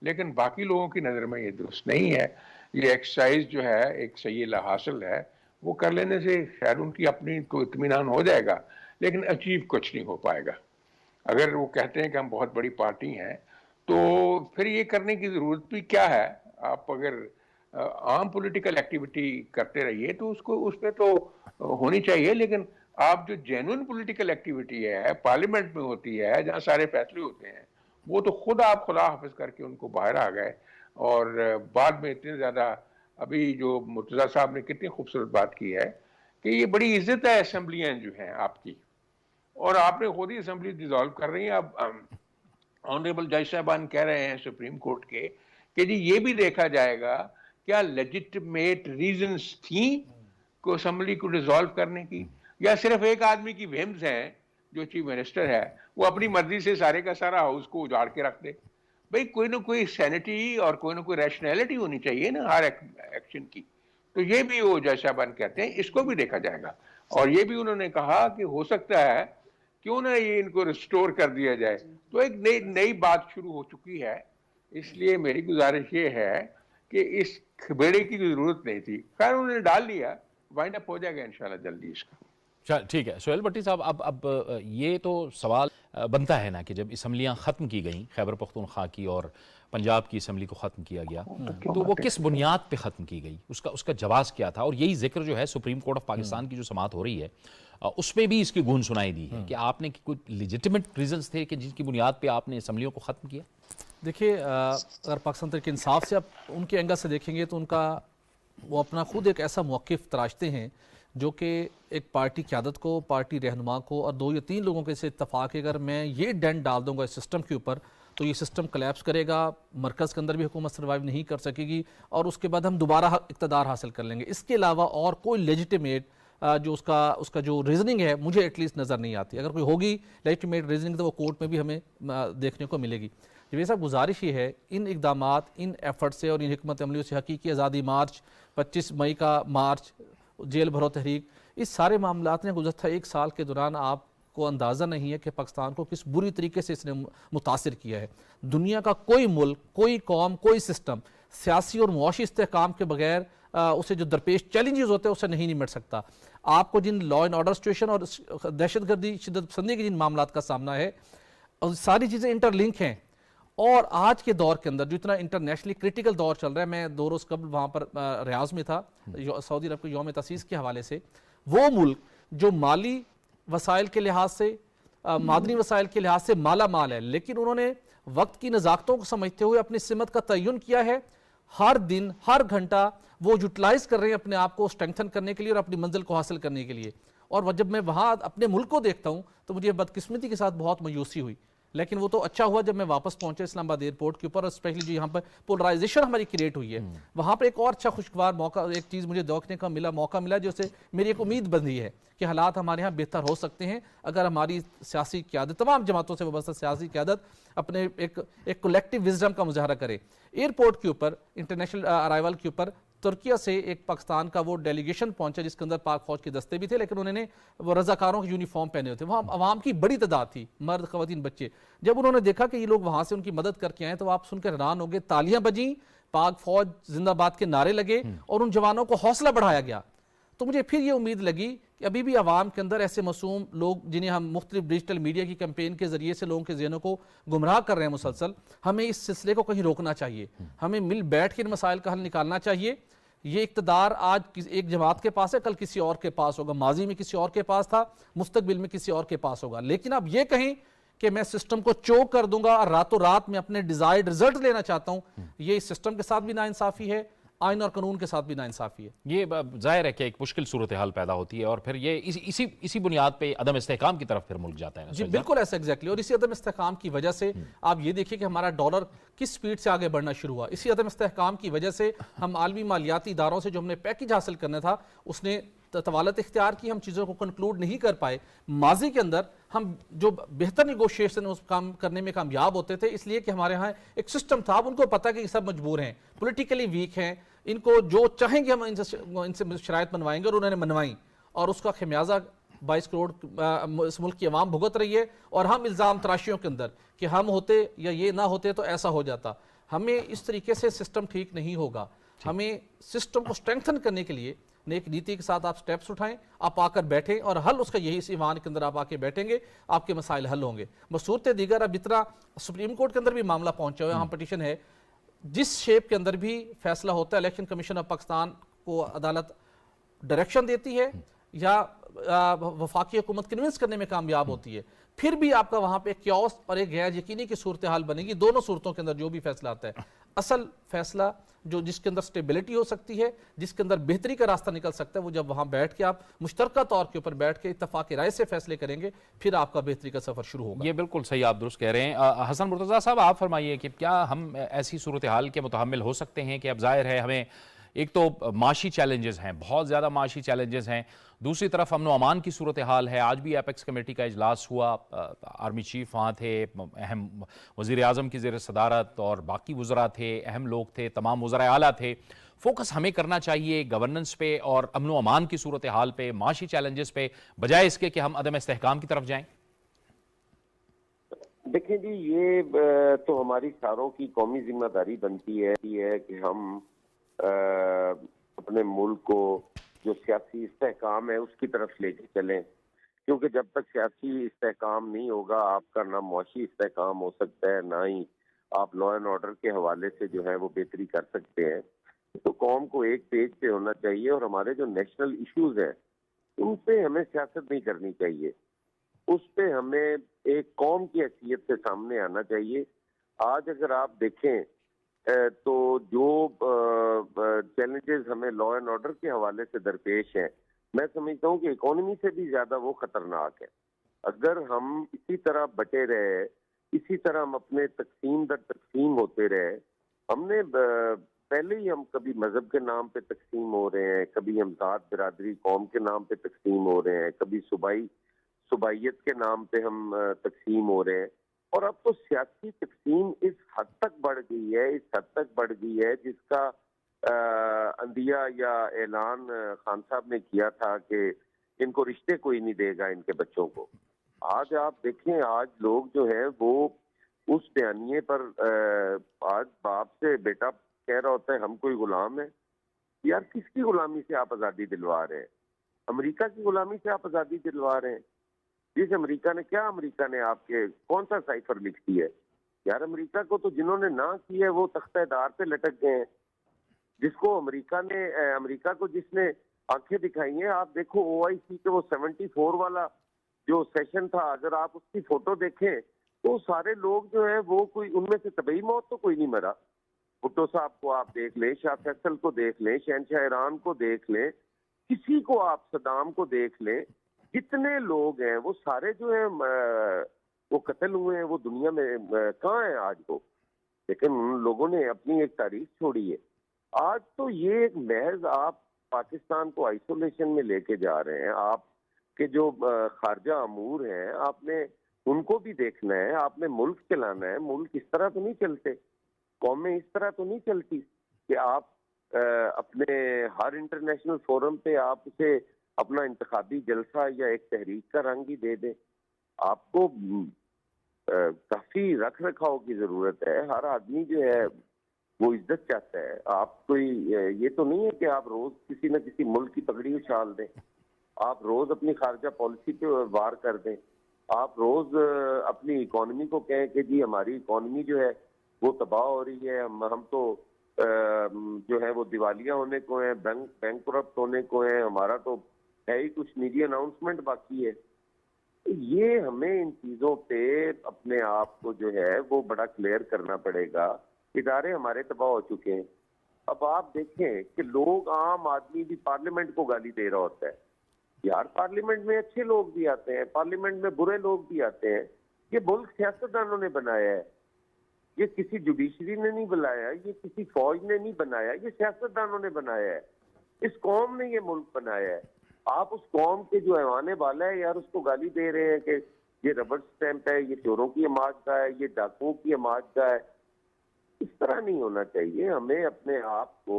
लेकिन बाकी लोगों की नज़र में ये दुरुस्त नहीं है। ये एक्सरसाइज जो है एक सही हासिल है, वो कर लेने से खैर उनकी अपनी तो इत्मीनान हो जाएगा, लेकिन अचीव कुछ नहीं हो पाएगा। अगर वो कहते हैं कि हम बहुत बड़ी पार्टी हैं तो फिर ये करने की ज़रूरत भी क्या है। आप अगर आम पॉलिटिकल एक्टिविटी करते रहिए तो उसको उसमें तो होनी चाहिए, लेकिन आप जो जेन्युइन पॉलिटिकल एक्टिविटी है पार्लियामेंट में होती है, जहाँ सारे फैसले होते हैं, वो तो खुद आप खुदा हाफिज करके उनको बाहर आ गए। और बाद में इतने ज़्यादा, अभी जो मुर्तज़ा साहब ने कितनी खूबसूरत बात की है कि ये बड़ी इज्जत है असम्बलियाँ जो हैं आपकी, और आपने खुद ही असम्बली डिज़ोल्व कर रही हैं। अब ऑनरेबल जज साहबान कह रहे हैं सुप्रीम कोर्ट के कि जी ये भी देखा जाएगा क्या लेजिटिमेट रीजंस थी को असम्बली को डिज़ोल्व करने की, या सिर्फ एक आदमी की व्हिम्स हैं जो चीफ मिनिस्टर है वो अपनी मर्जी से सारे का सारा हाउस को उजाड़ के रख दे। भाई कोई ना कोई सैनिटी और कोई ना कोई रैशनैलिटी होनी चाहिए ना हर एक्शन की। तो ये भी वो जज साहबान कहते हैं इसको भी देखा जाएगा। और ये भी उन्होंने कहा कि हो सकता है क्यों ना ये इनको रिस्टोर कर दिया जाए। तो एक नई बात शुरू हो चुकी है। इसलिए मेरी गुजारिश ये है कि इस खबेड़े की जरूरत नहीं थी। खैर उन्होंने डाल लिया, वाइंड अप हो जाएगा इंशाल्लाह जल्दी इसका। चल ठीक है सोहेल भट्टी साहब, अब ये तो सवाल बनता है ना कि जब असम्बलियाँ ख़त्म की गई, खैबर पख्तूनख्वा की और पंजाब की असम्बली को ख़त्म किया गया, तो वो किस बुनियाद पे ख़त्म की गई, उसका जवाब क्या था। और यही जिक्र जो है सुप्रीम कोर्ट ऑफ पाकिस्तान की जो समाअत हो रही है उसमें भी इसकी गूंज सुनाई दी है कि आपने कुछ लेजिटिमेट रीजंस थे कि जिसकी बुनियाद पे आपने असम्बलियों को ख़त्म किया। देखिए, अगर पाकिस्तान तहरीक इंसाफ से आप उनके एंगल से देखेंगे तो उनका वो अपना खुद एक ऐसा मौक़िफ़ तराशते हैं जो कि एक पार्टी क़यादत को, पार्टी रहनुमा को और 2 या 3 लोगों के से इत्तफाक़ है, अगर मैं ये डेंट डाल दूंगा इस सिस्टम के ऊपर तो ये सिस्टम कोलैप्स करेगा, मरकज़ के अंदर भी हुकूमत सर्वाइव नहीं कर सकेगी और उसके बाद हम दोबारा इक़्तिदार हासिल कर लेंगे। इसके अलावा और कोई लेजिटिमेट जो उसका जो रीजनिंग है मुझे एटलीस्ट नज़र नहीं आती। अगर कोई होगी लेजिटिमेट रीजनिंग तो वो कोर्ट में भी हमें देखने को मिलेगी। जवेद साहब, गुजारिश ये है इन इक़दामात, इन एफर्ट से और इन हिकमत अमलियों से हकीकी आज़ादी मार्च, 25 मई का मार्च, जेल भरो तहरीक, इस सारे मामलात ने गुज़श्ता 1 साल के दौरान आपको अंदाज़ा नहीं है कि पाकिस्तान को किस बुरी तरीके से इसने मुतासिर किया है। दुनिया का कोई मुल्क, कोई कौम, कोई सिस्टम सियासी और मुआशी इस्तेहकाम के बगैर उसे जो दरपेश चैलेंजेस होते हैं उससे नहीं निमट सकता। आपको जिन लॉ एंड ऑर्डर सिचुएशन और दहशतगर्दी, शिद्दत पसंदी के जिन मामलात का सामना है, और सारी चीज़ें इंटरलिंक हैं। और आज के दौर के अंदर जो इतना इंटरनेशनली क्रिटिकल दौर चल रहा है, मैं 2 रोज़ कबल वहाँ पर रियाज में था सऊदी अरब के यौम तसीस के हवाले से, वो मुल्क जो माली वसाइल के लिहाज से, मादनी वसाइल के लिहाज से माला माल है, लेकिन उन्होंने वक्त की नज़ाकतों को समझते हुए अपनी सिमत का तयन किया है। हर दिन, हर घंटा वो यूटिलाइज कर रहे हैं अपने आप को स्ट्रेंथन करने के लिए और अपनी मंजिल को हासिल करने के लिए। और जब मैं वहाँ अपने मुल्क को देखता हूँ तो मुझे बदकिस्मती के साथ बहुत मायूसी हुई। लेकिन वो तो अच्छा हुआ जब मैं वापस पहुंचा इस्लामाबाद एयरपोर्ट के ऊपर, और स्पेशली जो यहाँ पर पोलराइजेशन हमारी क्रिएट हुई है, वहाँ पर एक और अच्छा खुशगवार मौका, एक चीज़ मुझे देखने का मौका मिला जिससे मेरी एक उम्मीद बंधी है कि हालात हमारे यहाँ बेहतर हो सकते हैं अगर हमारी सियासी क़यादत, तमाम जमातों से वाबस्ता सियासी क़यादत अपने एक कलेक्टिव विजडम का मुजाहरा करे। एयरपोर्ट के ऊपर, इंटरनेशनल अराइवल के ऊपर तुर्किया से एक पाकिस्तान का वो डेलीगेशन पहुंचा जिसके अंदर पाक फौज के दस्ते भी थे, लेकिन उन्होंने वो रजाकारों के यूनिफॉर्म पहने हुए थे। वहाँ अवाम की बड़ी तादाद थी, मर्द, खवातीन, बच्चे। जब उन्होंने देखा कि ये लोग वहाँ से उनकी मदद करके आए तो आप सुनकर हैरान हो गए। तालियां बजी, पाक फौज जिंदाबाद के नारे लगे और उन जवानों को हौसला बढ़ाया गया। तो मुझे फिर ये उम्मीद लगी कि अभी भी आवाम के अंदर ऐसे मासूम लोग जिन्हें हम मुख्तलिफ डिजिटल मीडिया की कैंपेन के जरिए से लोगों के ज़हनों को गुमराह कर रहे हैं मुसलसल, हमें इस सिलसिले को कहीं रोकना चाहिए। हमें मिल बैठ के इन मसाइल का हल निकालना चाहिए। ये इक़्तिदार आज एक जमात के पास है, कल किसी और के पास होगा, माजी में किसी और के पास था, मुस्तकबिल में किसी और के पास होगा। लेकिन अब ये कहें कि मैं सिस्टम को चोक कर दूंगा और रातों रात में अपने डिजायर्ड रिजल्ट लेना चाहता हूं, ये इस सिस्टम के साथ भी नाइंसाफी है, आइन और कानून के साथ भी नाइंसाफी है। ये जाहिर है कि एक मुश्किल सूरत हाल पैदा होती है और फिर ये इसी बुनियाद पे अदम इस्तेहकाम की तरफ फिर मुल्क जाता है। जी बिल्कुल ऐसा एग्जैक्टली। और इसी अदम इस्तेहकाम की वजह से आप ये देखिए कि हमारा डॉलर किस स्पीड से आगे बढ़ना शुरू हुआ। इसी अदम इस्तेहकाम की वजह से हम आलमी मालियाती इदारों से जो हमने पैकेज हासिल करना था उसने तवालत इख्तियार की, हम चीज़ों को कंक्लूड नहीं कर पाए। माजी के अंदर हम जो बेहतर निगोशिएशन उस काम करने में कामयाब होते थे, इसलिए कि हमारे यहाँ एक सिस्टम था। अब उनको पता कि सब मजबूर हैं, पॉलिटिकली वीक हैं, इनको जो चाहेंगे हम इनसे शराइत बनवाएंगे, और उन्होंने मनवाई और उसका खमियाजा 22 करोड़ इस मुल्क की आवाम भुगत रही है। और हम इल्ज़ाम तराशियों के अंदर कि हम होते या ये ना होते तो ऐसा हो जाता। हमें इस तरीके से सिस्टम ठीक नहीं होगा। हमें सिस्टम को स्ट्रेंथन करने के लिए नेक नीति के साथ आप स्टेप्स उठाएं, आप आकर बैठें और हल उसका यही, इस ईमान के अंदर आप आके बैठेंगे, आपके मसाइल हल होंगे। बसूरत दीगर अब इतना सुप्रीम कोर्ट के अंदर भी मामला पहुंचा हुआ है, यहाँ पटिशन है, जिस शेप के अंदर भी फैसला होता है, इलेक्शन कमीशन ऑफ पाकिस्तान को अदालत डायरेक्शन देती है या वफाकी हुकूमत कन्विंस करने में कामयाब होती है, फिर भी आपका वहां पे क्योस और एक गैर यकीनी की सूरत हाल बनेगी। दोनों सूरतों के अंदर जो भी फैसला आता है, असल फैसला जो जिसके अंदर स्टेबिलिटी हो सकती है, जिसके अंदर बेहतरी का रास्ता निकल सकता है, वो जब वहां बैठ के आप मुश्तरका तौर के ऊपर बैठ के इत्तफाक राय से फैसले करेंगे, फिर आपका बेहतरी का सफर शुरू होगा। ये बिल्कुल सही आप दुरुस्त कह रहे हैं। हसन मुर्तज़ा साहब, आप फरमाइए कि क्या हम ऐसी सूरत हाल के मुतहम्मिल हो सकते हैं कि अब जाहिर है हमें एक तो माशी चैलेंजेस हैं, बहुत ज़्यादा माशी चैलेंजेस हैं, दूसरी तरफ अमन व अमान की सूरत हाल है। आज भी एपेक्स कमेटी का इजलास हुआ, आर्मी चीफ वहाँ थे, अहम वज़ीर आज़म की ज़ेर सदारत और बाकी वज़रा थे, अहम लोग थे, तमाम वज़राए आला थे। फोकस हमें करना चाहिए गवर्नेंस पे और अमन व अमान की सूरत हाल पे, माशी चैलेंजेस पे, बजाय इसके कि हम अदम इस्तेहकाम की तरफ जाएँ। देखिए जी, ये तो हमारी सारों की कौमी जिम्मेदारी बनती है कि हम अपने मुल्क को जो सियासी इस्तेहकाम है उसकी तरफ लेके चलें, क्योंकि जब तक सियासी इस्तेहकाम नहीं होगा आपका ना मुआशी इस्तेहकाम हो सकता है, ना ही आप लॉ एंड ऑर्डर के हवाले से जो है वो बेहतरी कर सकते हैं। तो कौम को एक पेज पे होना चाहिए और हमारे जो नेशनल इश्यूज हैं उन पे हमें सियासत नहीं करनी चाहिए, उस पे हमें एक कौम की हैसियत से सामने आना चाहिए। आज अगर आप देखें तो जो चैलेंजेस हमें लॉ एंड ऑर्डर के हवाले से दरपेश हैं, मैं समझता हूँ कि इकोनॉमी से भी ज्यादा वो खतरनाक है। अगर हम इसी तरह बटे रहे, इसी तरह हम अपने तकसीम दर तकसीम होते रहे, हमने पहले ही हम कभी मजहब के नाम पे तकसीम हो रहे हैं, कभी हम जात बिरादरी कौम के नाम पे तकसीम हो रहे हैं, कभी सुबाइयत के नाम पे हम तकसीम हो रहे हैं। और अब तो सियासी तकसीम इस हद तक बढ़ गई है जिसका अंदिया या ऐलान खान साहब ने किया था कि इनको रिश्ते कोई नहीं देगा इनके बच्चों को। आज आप देखें, आज लोग जो है वो उस बयानिए पर आज बाप से बेटा कह रहा होता है हम कोई गुलाम है। यार किसकी गुलामी से आप आज़ादी दिलवा रहे हैं? अमेरिका की गुलामी से आप आज़ादी दिलवा रहे हैं? जिस अमेरिका ने आपके कौन सा साइफर लिख दी है? यार अमेरिका को तो जिन्होंने ना की है वो तख्तेदार पे लटक गए हैं। जिसको अमेरिका को जिसने आंखें दिखाई हैं, आप देखो OIC के वो 74 वाला जो सेशन था, अगर आप उसकी फोटो देखें तो सारे लोग जो है वो कोई उनमें से तबई मौत तो कोई नहीं मरा। भुट्टो साहब को आप देख लें, शाह फैसल को देख लें, शहनशाह ईरान को देख लें, किसी को आप सदाम को देख लें, जितने लोग हैं वो सारे जो है वो कत्ल हुए हैं, वो दुनिया में कहाँ है आज वो? लेकिन उन लोगों ने अपनी एक तारीख छोड़ी है। आज तो ये एक महज आप पाकिस्तान को आइसोलेशन में लेके जा रहे हैं। आपके जो खारजा अमूर हैं, आपने उनको भी देखना है, आपने मुल्क चलाना है। मुल्क इस तरह तो नहीं चलते, कौमें इस तरह तो नहीं चलती कि आप अपने हर इंटरनेशनल फोरम पे आप उसे अपना इंतखाबी जलसा या एक तहरीक का रंग ही दे दें। आपको काफी रख रखाव की जरूरत है। हर आदमी जो है वो इज्जत चाहता है। आप कोई ये तो नहीं है कि आप रोज किसी न किसी मुल्क की पगड़ी उछाल दें, आप रोज अपनी खारजा पॉलिसी पे वार कर दें, आप रोज अपनी इकोनॉमी को कहें कि जी हमारी इकोनॉमी जो है वो तबाह हो रही है, हम तो जो है वो दिवालिया होने को है, बैंक करप्ट होने को है, हमारा तो है ही कुछ निजी अनाउंसमेंट बाकी है। ये हमें इन चीजों पे अपने आप को जो है वो बड़ा क्लियर करना पड़ेगा। इदारे हमारे तबाह हो चुके हैं। अब आप देखें कि लोग, आम आदमी भी पार्लियामेंट को गाली दे रहा होता है। यार पार्लियामेंट में अच्छे लोग भी आते हैं, पार्लियामेंट में बुरे लोग भी आते हैं। ये मुल्क सियासतदानों ने बनाया है, ये किसी जुडिशरी ने नहीं बनाया, ये किसी फौज ने नहीं बनाया, ये सियासतदानों ने बनाया है। इस कौम ने ये मुल्क बनाया है। आप उस कौम के जो ऐवाने वाला है यार, उसको गाली दे रहे हैं कि ये रबड़ स्टैंप है, ये चोरों की आमाज का है, ये डाकुओं की आमाज का है। इस तरह नहीं होना चाहिए। हमें अपने आप को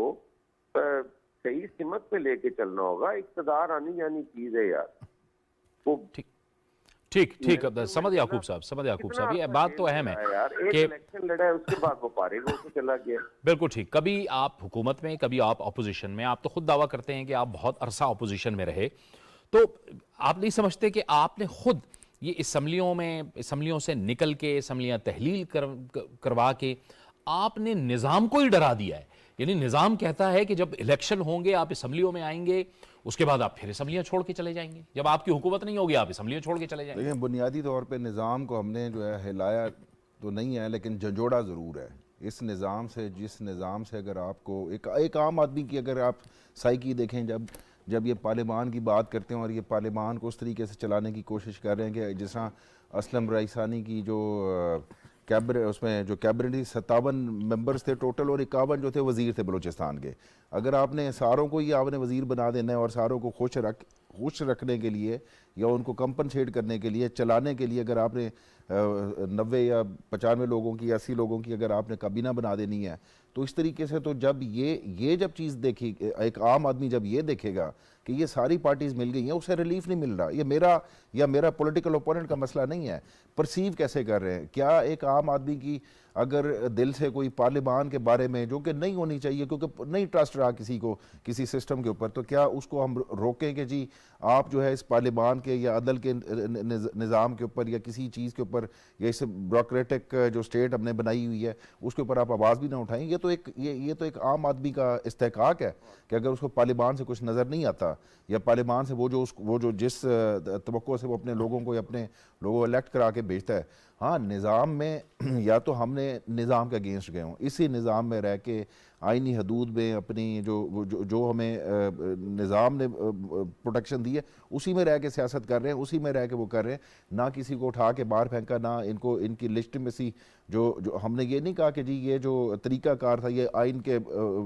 सही सिमत पे लेके चलना होगा। इक़्तिदार आनी जानी चीज है यार। वो ठीक समझ याकूब साहब, ये बात तो अहम है कि इलेक्शन लड़ा है, उसके बाद वो पारेगा, उसको चला गया। बिल्कुल ठीक। कभी आप हुकूमत में, कभी आप अपोजिशन में। आप तो खुद दावा करते हैं कि आप बहुत अरसा अपोजिशन में रहे, तो आप नहीं समझते कि आपने खुद ये असम्बलियों से निकल के, असम्बलियां तहलील करवा के आपने निज़ाम को ही डरा दिया है। यानी निज़ाम कहता है कि जब इलेक्शन होंगे आप असम्बलियों में आएंगे, उसके बाद आप फिर असम्बलियां छोड़ के चले जाएंगे। जब आपकी हुकूमत नहीं होगी आप असम्बलियां छोड़ के चले जाएंगे। लेकिन बुनियादी तौर पे निज़ाम को हमने जो है हिलाया तो नहीं है, लेकिन झंझोड़ा ज़रूर है इस निज़ाम से। जिस निज़ाम से अगर आपको एक आम आदमी की अगर आप साइकी देखें, जब ये पार्लियामान की बात करते हैं और ये पार्लियामान को उस तरीके से चलाने की कोशिश कर रहे हैं कि जिस तरह असलम रईसानी की जो कैबिनेट, उसमें जो कैबिनेट 57 मेंबर्स थे टोटल और 51 जो थे वज़ीर थे बलूचिस्तान के। अगर आपने सारों को ही आपने वज़ीर बना देना है और सारों को खुश रखने के लिए या उनको कंपनसेट करने के लिए, चलाने के लिए, अगर आपने 90 या 95 लोगों की, 80 लोगों की अगर आपने काबीना बना देनी है, तो इस तरीके से तो जब ये जब चीज़ देखी, एक आम आदमी जब ये देखेगा कि ये सारी पार्टीज़ मिल गई हैं, उसे रिलीफ नहीं मिल रहा। ये मेरा पॉलिटिकल ओपोनेंट का मसला नहीं है। परसीव कैसे कर रहे हैं? क्या एक आम आदमी की अगर दिल से कोई पार्लियामान के बारे में, जो कि नहीं होनी चाहिए क्योंकि नहीं ट्रस्ट रहा किसी को किसी सिस्टम के ऊपर, तो क्या उसको हम रोकें कि जी आप जो है इस पार्लियामान के या अदल के निज़ाम के ऊपर या किसी चीज़ के ऊपर या इस ब्यूरोक्रेटिक जो स्टेट हमने बनाई हुई है उसके ऊपर आप आवाज़ भी ना उठाएं? ये तो एक आम आदमी का इस्तेहकाक है कि अगर उसको पार्लियामान से कुछ नज़र नहीं आता या पार्लियामान से वो जो जिस तवक्को से वो अपने लोगों को या अपने लोगों को इलेक्ट करा के भेजता है। हाँ, निज़ाम में या तो हमने निज़ाम के अगेंस्ट गए हों, इसी निज़ाम में रह के आइनी हदूद में अपनी जो हमें निज़ाम ने प्रोटेक्शन दी है उसी में रह के सियासत कर रहे हैं, उसी में रह के वो कर रहे हैं। ना किसी को उठा के बाहर फेंका, ना इनकी लेजिटिमेसी जो हमने ये नहीं कहा कि जी ये जो तरीक़ाकार था ये आइन के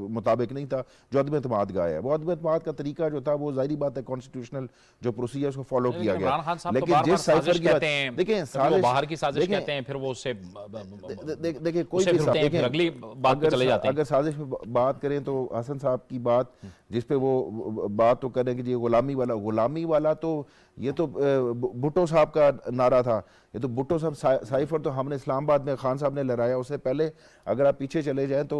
मुताबिक नहीं था, जो अदम एतमाद का है। वो अदम एतमाद का तरीका जो था वो ज़ाहिरी बात है कॉन्स्टिट्यूशनल जो प्रोसीजर उसको फॉलो किया गया। लेकिन जिस साइफर की बात, देखिए बाहर की साजिश कहते हैं, फिर वो उससे देखिए कोई भी देखें अगली बात पे चले जाते हैं। अगर साजिश में बात करें तो हसन साहब की बात जिस पे वो बात तो करें कि जी गुलामी वाला तो ये तो भुट्टो साहब का नारा था। ये तो भुट्टो साहब साइफर तो हमने इस्लामाबाद में खान साहब ने लहराया। उससे पहले अगर आप पीछे चले जाएं तो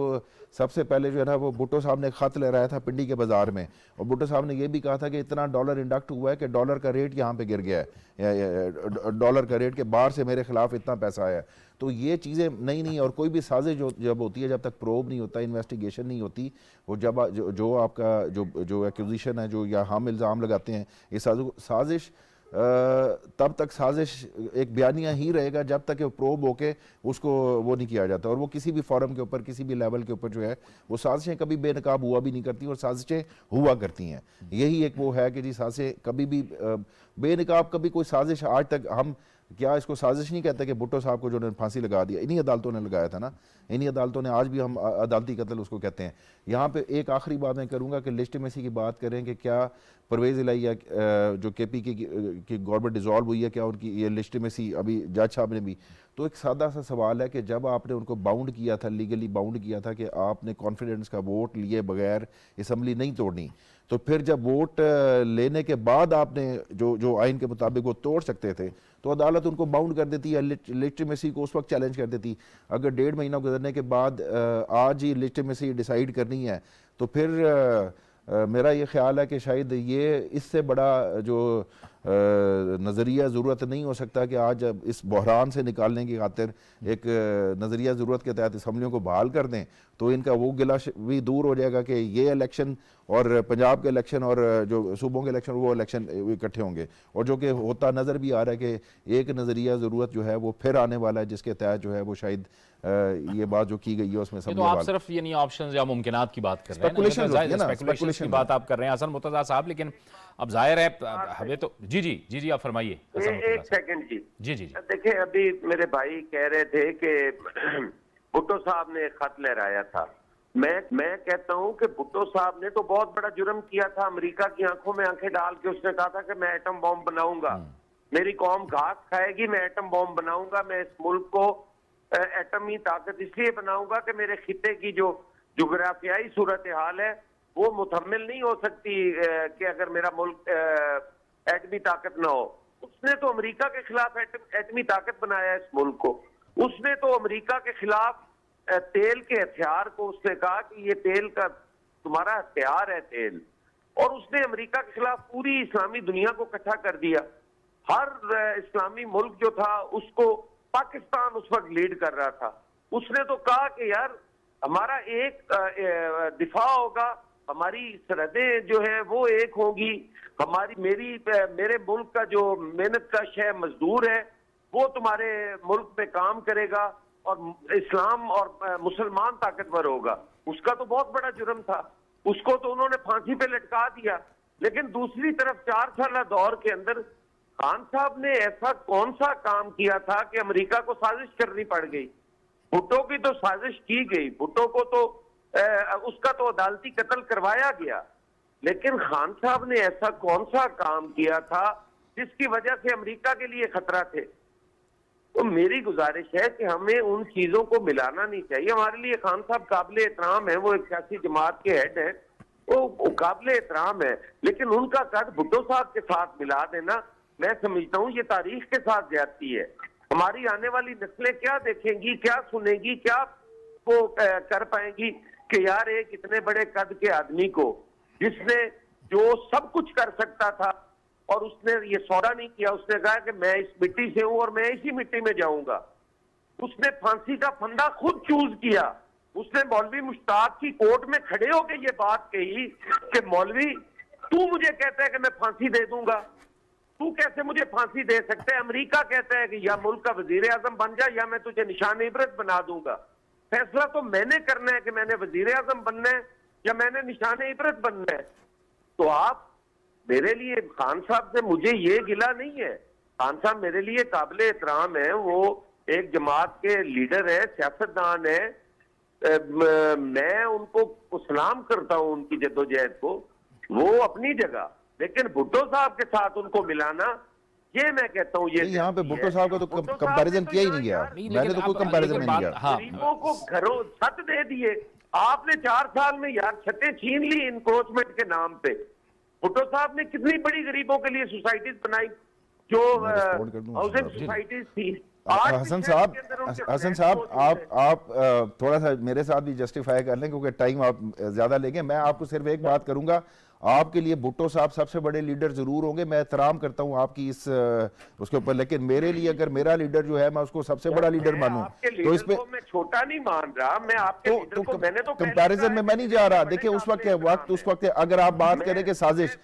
सबसे पहले जो है ना वो भुट्टो साहब ने खत लहराया था पिंडी के बाजार में, और भुट्टो साहब ने ये भी कहा था कि इतना डॉलर इंडक्ट हुआ है कि डॉलर का रेट यहाँ पे गिर गया है, डॉलर का रेट के बाहर से मेरे खिलाफ इतना पैसा आया। तो ये चीज़ें नहीं, और कोई भी साजिश जब होती है, जब तक प्रोब नहीं होता, इन्वेस्टिगेशन नहीं होती, वो जब जो आपका जो एक्यूजिशन है, जो या हम इल्ज़ाम लगाते हैं, ये साजिश तब तक साजिश एक बयानिया ही रहेगा जब तक प्रोब होके उसको वो नहीं किया जाता। और वो किसी भी फॉरम के ऊपर, किसी भी लेवल के ऊपर जो है वो साजिशें कभी बेनकाब हुआ भी नहीं करती और साजिशें हुआ करती हैं। यही एक वो है कि जी साजिशें कभी भी बेनकाब, कभी कोई साजिश आज तक हम क्या इसको साजिश नहीं कहते कि भुट्टो साहब को जो ने फांसी लगा दिया इन्हीं अदालतों ने लगाया था ना, इन्हीं अदालतों ने, आज भी हम अदालती कत्ल उसको कहते हैं। यहाँ पे एक आखिरी बात मैं करूँगा कि लेजिटिमेसी की बात करें कि क्या परवेज़ इलाहिया जो KP की गवर्नमेंट डिज़ोल्व हुई है, क्या उनकी ये लेजिटिमेसी, अभी जज साहब ने भी, तो एक सादा सा सवाल है कि जब आपने उनको बाउंड किया था, लीगली बाउंड किया था कि आपने कॉन्फिडेंस का वोट लिए बगैर असम्बली नहीं तोड़नी, तो फिर जब वोट लेने के बाद आपने जो आइन के मुताबिक वो तोड़ सकते थे, तो अदालत उनको बाउंड कर देती है, लेजिटिमेसी को उस वक्त चैलेंज कर देती। अगर 1.5 महीना गुजरने के बाद आज ही लेजिटिमेसी डिसाइड करनी है, तो फिर मेरा ये ख्याल है कि शायद ये इससे बड़ा जो नज़रिया ज़रूरत नहीं हो सकता कि आज इस बहरान से निकालने की खातिर एक नज़रिया ज़रूरत के तहत असम्बलियों को बहाल कर दें, तो इनका वो गिला भी दूर हो जाएगा कि ये इलेक्शन और पंजाब के इलेक्शन और जो सूबों के इलेक्शन वो इलेक्शन इकट्ठे होंगे, और जो कि होता नज़र भी आ रहा है कि एक नज़रिया ज़रूरत जो है वो फिर आने वाला है, जिसके तहत जो है वो शायद ये बात जो की गई है उसमें तो आप सिर्फ ये नहीं ऑप्शंस या मुमकिनात की बात कर रहे हैं, स्पेकुलेशन की बात आप कर रहे हैं हसन मुर्तज़ा साहब, लेकिन अब जाहिर है हमें तो जी आप फरमाइए। एक सेकंड जी जी देखिए, अभी मेरे भाई कह रहे थे कि भुट्टो साहब ने खत लहराया था। मैं कहता हूं कि भुट्टो साहब ने तो बहुत बड़ा जुर्म किया था, अमेरिका की आंखों में आंखें डाल के उसने कहा था कि मैं एटम बॉम्ब बनाऊंगा, मेरी कौम घास खाएगी, मैं एटम बॉम्ब बनाऊंगा, मैं इस मुल्क को एटमी ताकत इसलिए बनाऊंगा कि मेरे खिते की जो जुग्राफियाई सूरत हाल है वो मुकम्मल नहीं हो सकती कि अगर मेरा मुल्क एटमी ताकत ना हो। उसने तो अमेरिका के खिलाफ एटमी ताकत बनाया इस मुल्क को। उसने तो अमेरिका के खिलाफ तेल के हथियार को उसने कहा कि ये तेल का तुम्हारा हथियार है तेल, और उसने अमेरिका के खिलाफ पूरी इस्लामी दुनिया को इकट्ठा कर दिया। हर इस्लामी मुल्क जो था उसको पाकिस्तान उस वक्त लीड कर रहा था। उसने तो कहा कि यार हमारा एक दिफा होगा, हमारी सरहदें जो है वो एक होगी, मेरे मुल्क का जो मेहनत कश है मजदूर है वो तुम्हारे मुल्क पे काम करेगा और इस्लाम और मुसलमान ताकतवर होगा। उसका तो बहुत बड़ा जुर्म था, उसको तो उन्होंने फांसी पे लटका दिया। लेकिन दूसरी तरफ 4 साल दौर के अंदर खान साहब ने ऐसा कौन सा काम किया था कि अमेरिका को साजिश करनी पड़ गई? भुट्टो की तो साजिश की गई, भुट्टो को तो उसका तो अदालती कत्ल करवाया गया, लेकिन खान साहब ने ऐसा कौन सा काम किया था जिसकी वजह से अमेरिका के लिए खतरा थे? तो मेरी गुजारिश है कि हमें उन चीजों को मिलाना नहीं चाहिए। हमारे लिए खान साहब काबिल एहतराम है, वो एक सियासी जमात के हेड है, वो काबिल एहतराम है, लेकिन उनका कद भुट्टो साहब के साथ मिला देना मैं समझता हूँ ये तारीख के साथ ज्यादती है। हमारी आने वाली नस्लें क्या देखेंगी, क्या सुनेगी, क्या वो कर पाएंगी कि यार एक इतने बड़े कद के आदमी को जिसने जो सब कुछ कर सकता था और उसने ये सौदा नहीं किया, उसने कहा कि मैं इस मिट्टी से हूं और मैं इसी मिट्टी में जाऊंगा। उसने फांसी का फंदा खुद चूज किया। उसने मौलवी मुश्ताक की कोर्ट में खड़े होकर ये बात कही कि मौलवी तू मुझे कहता है कि मैं फांसी दे दूंगा, तू कैसे मुझे फांसी दे सकता है? अमेरिका कहता है कि या मुल्क का वजीर आजम बन जा या मैं तुझे निशान इबरत बना दूंगा। फैसला तो मैंने करना है कि मैंने वजीर आजम बनना है या मैंने निशान इबरत बनना है। तो आप मेरे लिए खान साहब से मुझे ये गिला नहीं है, खान साहब मेरे लिए काबिल एहतराम है, वो एक जमात के लीडर है, सियासतदान है, मैं उनको सलाम करता हूं उनकी जद्दोजहद को, वो अपनी जगह। लेकिन भुट्टो साहब के साथ उनको मिलाना, ये मैं कहता हूँ ये यहाँ पे भुट्टो साहब का तो कंपैरिजन किया ही नहीं गया, मैंने तो कोई कंपैरिजन नहीं किया। गरीबों को घरों छत दे दिए आपने 4 साल में, यार छतें छीन ली इनक्रोचमेंट के नाम पे। भुट्टो साहब ने कितनी बड़ी गरीबों के लिए सोसाइटीज बनाई जो हाउसिंग सोसाइटीज थी। हसन साहब आप थोड़ा सा मेरे साथ भी जस्टिफाई कर लें क्योंकि टाइम आप ज्यादा लेंगे। मैं आपको सिर्फ एक बात करूंगा, आपके लिए भुट्टो साहब सबसे बड़े लीडर जरूर होंगे, मैं एहतराम करता हूं आपकी इस उसके ऊपर, लेकिन मेरे लिए अगर मेरा लीडर जो है मैं उसको सबसे बड़ा लीडर मानूं तो इस पे मैं छोटा नहीं मान रहा, मैं आपके लीडर को मैंने तो कंपैरिजन में मैं नहीं जा रहा। देखिए उस वक्त अगर आप बात करें कि साजिश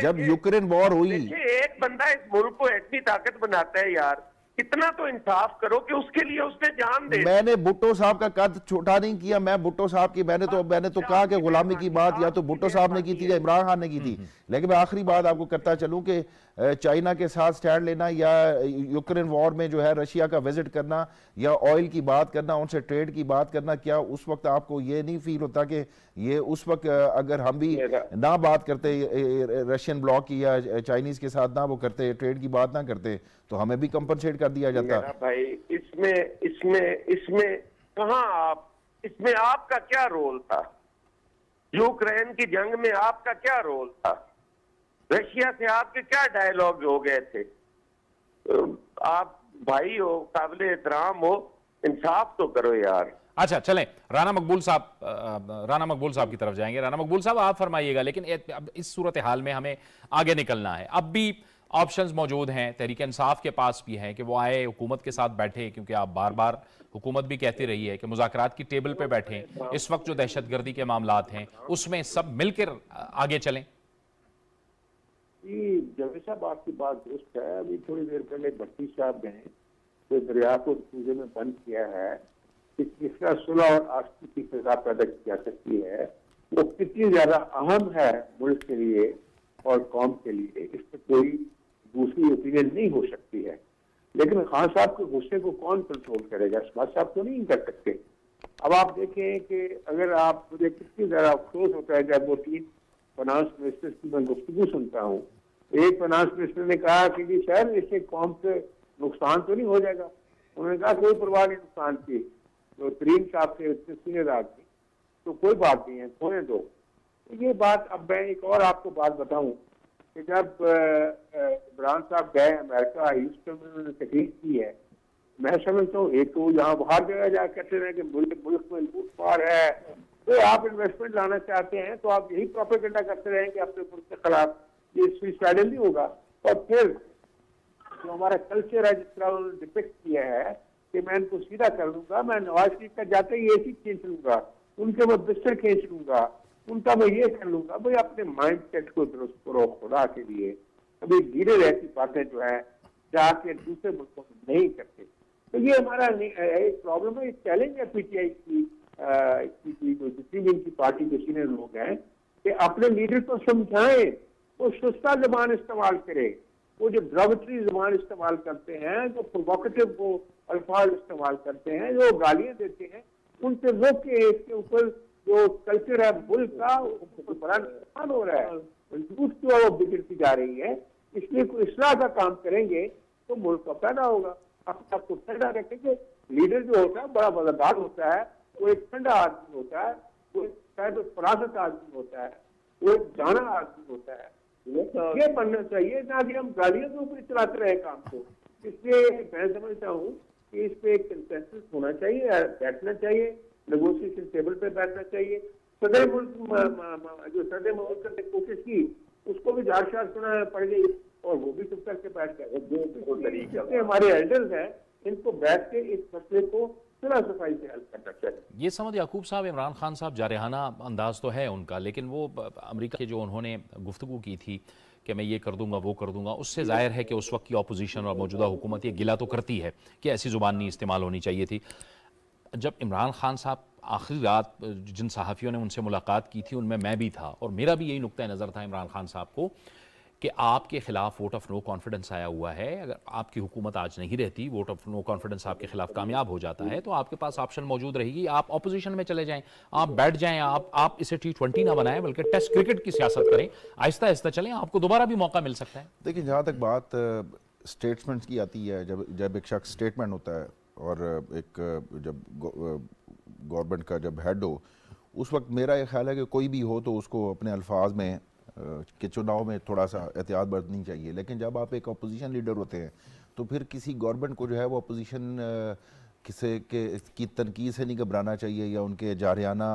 जब यूक्रेन वॉर हुई, एक बंदा इस मुल्क को एटमी ताकत बनाता है, यार इतना तो इंसाफ करो कि उसके लिए उसने जान दे। मैंने भुट्टो साहब का कद छोटा नहीं किया, मैं भुट्टो साहब की मैंने तो कहा कि गुलामी की बात या तो भुट्टो साहब ने की थी या इमरान खान ने की थी। लेकिन मैं आखिरी बात आपको करता चलूं कि चाइना के साथ स्टैंड लेना या यूक्रेन वॉर में जो है रशिया का विजिट करना या ऑयल की बात करना, उनसे ट्रेड की बात करना, क्या उस वक्त आपको ये नहीं फील होता कि ये उस वक्त अगर हम भी ना बात करते रशियन ब्लॉक की या चाइनीज के साथ ना वो करते, ट्रेड की बात ना करते, तो हमें भी कंपनसेट कर दिया जाता? भाई इसमें कहां आप, इसमें आपका क्या रोल था? यूक्रेन की जंग में आपका क्या रोल था? रशिया से आपके क्या डायलॉग हो गए थे? आप भाई हो, काबिल एहतराम हो, इंसाफ तो करो यार। अच्छा चलें, राना मकबूल साहब की तरफ जाएंगे। राना मकबूल साहब आप फरमाइएगा, लेकिन अब इस सूरत हाल में हमें आगे निकलना है। अब भी ऑप्शंस मौजूद हैं, तहरीक इंसाफ के पास भी हैं कि वो आए हुकूमत के साथ बैठे, क्योंकि आप बार बार हुकूमत भी कहती रही है कि मुज़ाकरात की टेबल पे बैठें। इस वक्त जो दहशतगर्दी के मामलात हैं उसमें सब मिलकर आगे चलें। जावेद साहब आपकी बात दुरुस्त है। अभी थोड़ी देर पहले भट्टी साहब ने जो दरिया को सूजे में बंद किया है कि किस तरह सुलह और आस्था की फिजा पैदा की जा सकती है, वो कितनी ज्यादा अहम है मुल्क के लिए और कौम के लिए, इस पर कोई दूसरी ओपिनियन नहीं हो सकती है। लेकिन खान साहब के गुस्से को कौन कंट्रोल करेगा? इसबात साहब तो नहीं कर सकते। अब आप देखें कि अगर आप, मुझे कितनी ज्यादा अफसोस होता है जब वो 3 फाइनेंस मिनिस्टर की मैं गुफ्तगू सुनता हूँ। एक फाइनेंस मिनिस्टर ने कहा कि जी सर इससे कौम से नुकसान तो नहीं हो जाएगा। उन्होंने कहा कोई परवाह नहीं नुकसान की, तो तरीन साहब से सीनियर आदमी, तो कोई बात नहीं है, खोने दो। तो ये बात, अब मैं एक और आपको बात बताऊं कि जब इमरान साहब गए अमेरिका, ह्यूस्टन में उन्होंने तकरीर की है, मैं समझता हूँ एक तो यहाँ बाहर जगह जा कहते हैं कि मुल्क में लूटमार है, तो आप इन्वेस्टमेंट लाना चाहते हैं तो आप यही प्रोपेगेंडा करते रहें कि अपने मुल्क के खिलाफ, ये सुइसाइडल नहीं होगा। और फिर जो हमारा कल्चर है, जिस तरह उन्होंने डिपिक्ट किया है कि मैं इनको सीधा कर दूंगा, मैं नवाज शरीफ का जाते ही एसी खींच लूंगा, उनके मैं बिस्तर खींच लूंगा, उनका मैं ये कर लूंगा। भाई अपने माइंड सेट को दुरुस्त करो खुदा के लिए। अभी धीरे रहती बातें जो है जाके दूसरे मुल्कों में नहीं करते। तो ये हमारा एक प्रॉब्लम है, एक चैलेंज है पीटीआई की जो जितनी भी इनकी पार्टी के सीनियर लोग हैं कि अपने लीडर को समझाएं, वो सुस्ता जबान इस्तेमाल करे, वो जो ड्रामेट्री जबान इस्तेमाल करते हैं, जो प्रोवोकेटिव वो अल्फाज इस्तेमाल करते हैं, जो गालियां देते हैं, उनसे रोक के इसके ऊपर जो कल्चर है मुल्क का बड़ा नुकसान हो रहा है। झूठ जो है वो बिगड़ती जा रही है। इसलिए कोई इस्लाह का काम करेंगे तो मुल्क का पैदा होगा। अपने आपको ठंडा रखेंगे। लीडर जो होता है बड़ा वफादार होता है, वो एक ठंडा आदमी होता है, वो शायद फरासत आदमी होता है, वो एक जाना आदमी होता है। ये बनना चाहिए, ना कि हम गालियों के ऊपर चलाते रहे काम को। इसलिए मैं समझता हूँ कि इस पे एक कंसेंसस होना चाहिए, बैठना चाहिए, नेगोशिएशन टेबल पे बैठना चाहिए। सदर मुल्क जो सदर मुल्क ने कोशिश की, उसको भी झाड़ शाड़ सुना पड़ गई और वो भी चुप करके बैठ गए। हमारे एल्डर्स हैं, इनको बैठ के इस मसले को सफाई से हल करना चाहिए। ये समझ याकूब साहब, इमरान खान साहब जारहाना अंदाज तो है उनका, लेकिन वो अमेरिका के जो उन्होंने गुफ्तगू की थी कि मैं ये कर दूंगा वो कर दूंगा, उससे जाहिर है कि उस वक्त की अपोजिशन और मौजूदा हुकूमत ये गिला तो करती है कि ऐसी ज़ुबान नहीं इस्तेमाल होनी चाहिए थी। जब इमरान खान साहब आखिरी रात जिन सहाफ़ियों ने उनसे मुलाकात की थी उनमें मैं भी था, और मेरा भी यही नुक्ता नज़र था इमरान खान साहब को कि आपके खिलाफ वोट ऑफ नो कॉन्फिडेंस आया हुआ है। अगर आपकी हुकूमत आज नहीं रहती, वोट ऑफ नो कॉन्फिडेंस आपके खिलाफ कामयाब हो जाता है, तो आपके पास ऑप्शन मौजूद रहेगी, आप ऑपोजिशन में चले जाएं, आप बैठ जाएं, आप इसे T20 ना बनाएं बल्कि टेस्ट क्रिकेट की सियासत करें, आहिस्ता आहिस्ता चलें, आपको दोबारा भी मौका मिल सकता है। देखिए, जहाँ तक बात स्टेटमेंट्स की आती है, जब एक शख्स स्टेटमेंट होता है और एक जब गवर्नमेंट का जब हेड हो, उस वक्त मेरा ये ख्याल है कि कोई भी हो तो उसको अपने अल्फाज में कि चुनाव में थोड़ा सा एहतियात बरतनी चाहिए। लेकिन जब आप एक अपोजिशन लीडर होते हैं तो फिर किसी गवर्नमेंट को जो है वो अपोजिशन की तनकीद से नहीं घबराना चाहिए या उनके जारहाना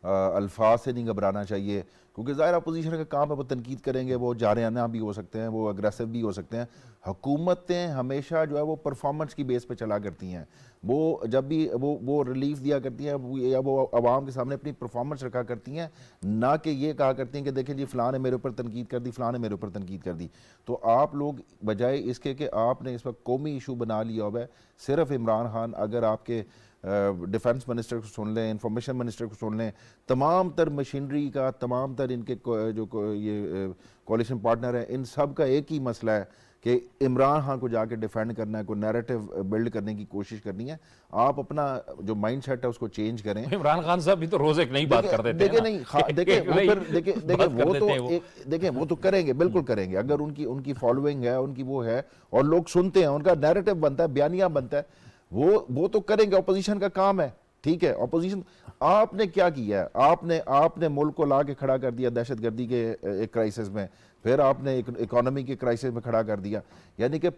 अल्फाज से नहीं घबराना चाहिए, क्योंकि ज़ाहिर अपोजिशन का काम है, वो तनकीद करेंगे, वो जारहाना भी हो सकते हैं, वो अग्रेसिव भी हो सकते हैं। हुकूमतें हमेशा जो है वो परफॉर्मेंस की बेस पे चला करती हैं। वो जब भी वो रिलीफ दिया करती हैं या वो आवाम के सामने अपनी परफॉर्मेंस रखा करती हैं, ना कि ये कहा करती हैं कि देखें जी फ़लाँ ने मेरे ऊपर तनकीद कर दी, फ़लाँ ने मेरे ऊपर तनकीद कर दी। तो आप लोग बजाय इसके कि आपने इस वक्त कौमी इशू बना लिया हुआ है, सिर्फ इमरान खान, अगर आपके डिफेंस मिनिस्टर को सुन लें, इंफॉर्मेशन मिनिस्टर को सुन लें, तमाम तर मशीनरी का, तमाम तर इनके ये कोalition पार्टनर हैं, इन सब का एक ही मसला है कि इमरान खान को जाके डिफेंड करना है, कोई नैरेटिव बिल्ड करने की कोशिश करनी है। आप अपना जो माइंड सेट है उसको चेंज करें। इमरान खान साहब भी तो रोज एक नई बात कर देते हैं। देखिए वो तो करेंगे, बिल्कुल करेंगे, अगर उनकी फॉलोइंग है, उनकी वो है और लोग सुनते हैं, उनका नैरेटिव बनता है, बयानिया बनता है, वो तो करेंगे, ऑपोजिशन का काम है, ठीक है। ऑपोजिशन आपने क्या किया है? आपने मुल्क को ला के खड़ा कर दिया दहशतगर्दी के एक क्राइसिस में, फिर आपने इकोनॉमी के क्राइसिस में खड़ा कर दिया। यानी कि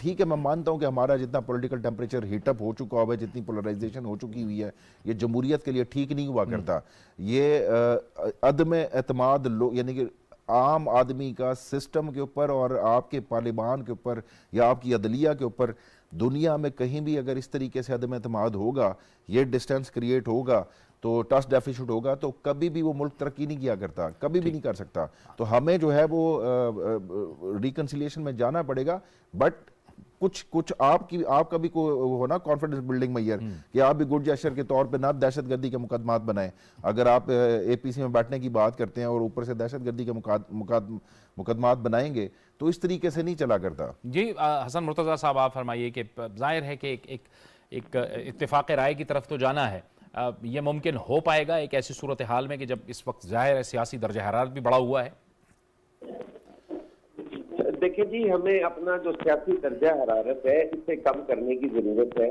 ठीक है, मैं मानता हूं कि हमारा जितना पॉलिटिकल टेम्परेचर हीटअप हो चुका हुआ है, जितनी पोलराइजेशन हो चुकी हुई है, ये जमहूरियत के लिए ठीक नहीं हुआ करता। ये अदम एतमाद यानी कि आम आदमी का सिस्टम के ऊपर और आपके पार्लिमान के ऊपर या आपकी अदलिया के ऊपर, दुनिया में कहीं भी अगर इस तरीके से अदम एतमाद होगा, ये डिस्टेंस क्रिएट होगा, तो ट्रस्ट डेफिसिट होगा, तो कभी भी वो मुल्क तरक्की नहीं किया करता, कभी भी नहीं कर सकता। तो हमें जो है वो रिकन्सिलिएशन में जाना पड़ेगा, बट कुछ आपका भी हो ना कॉन्फिडेंस बिल्डिंग मैयर कि आप भी गुड जेस्चर के तौर पे ना दहशतगर्दी के मुकदमात बनाएं। अगर आप एपीसी में बैठने की बात करते हैं और ऊपर से दहशतगर्दी के मुकदमात बनाएंगे, तो इस तरीके से नहीं चला करता। जी हसन मुर्तज़ा साहब, आप फरमाइए कि जाहिर है कि एक इत्तेफाक राय की तरफ तो जाना है, ये मुमकिन हो पाएगा एक ऐसी सूरत हाल में कि जब इस वक्त जाहिर है सियासी दर्जा हरारत भी बढ़ा हुआ है? देखिए जी, हमें अपना जो सियासी दर्जा हरारत है इसे कम करने की जरूरत है।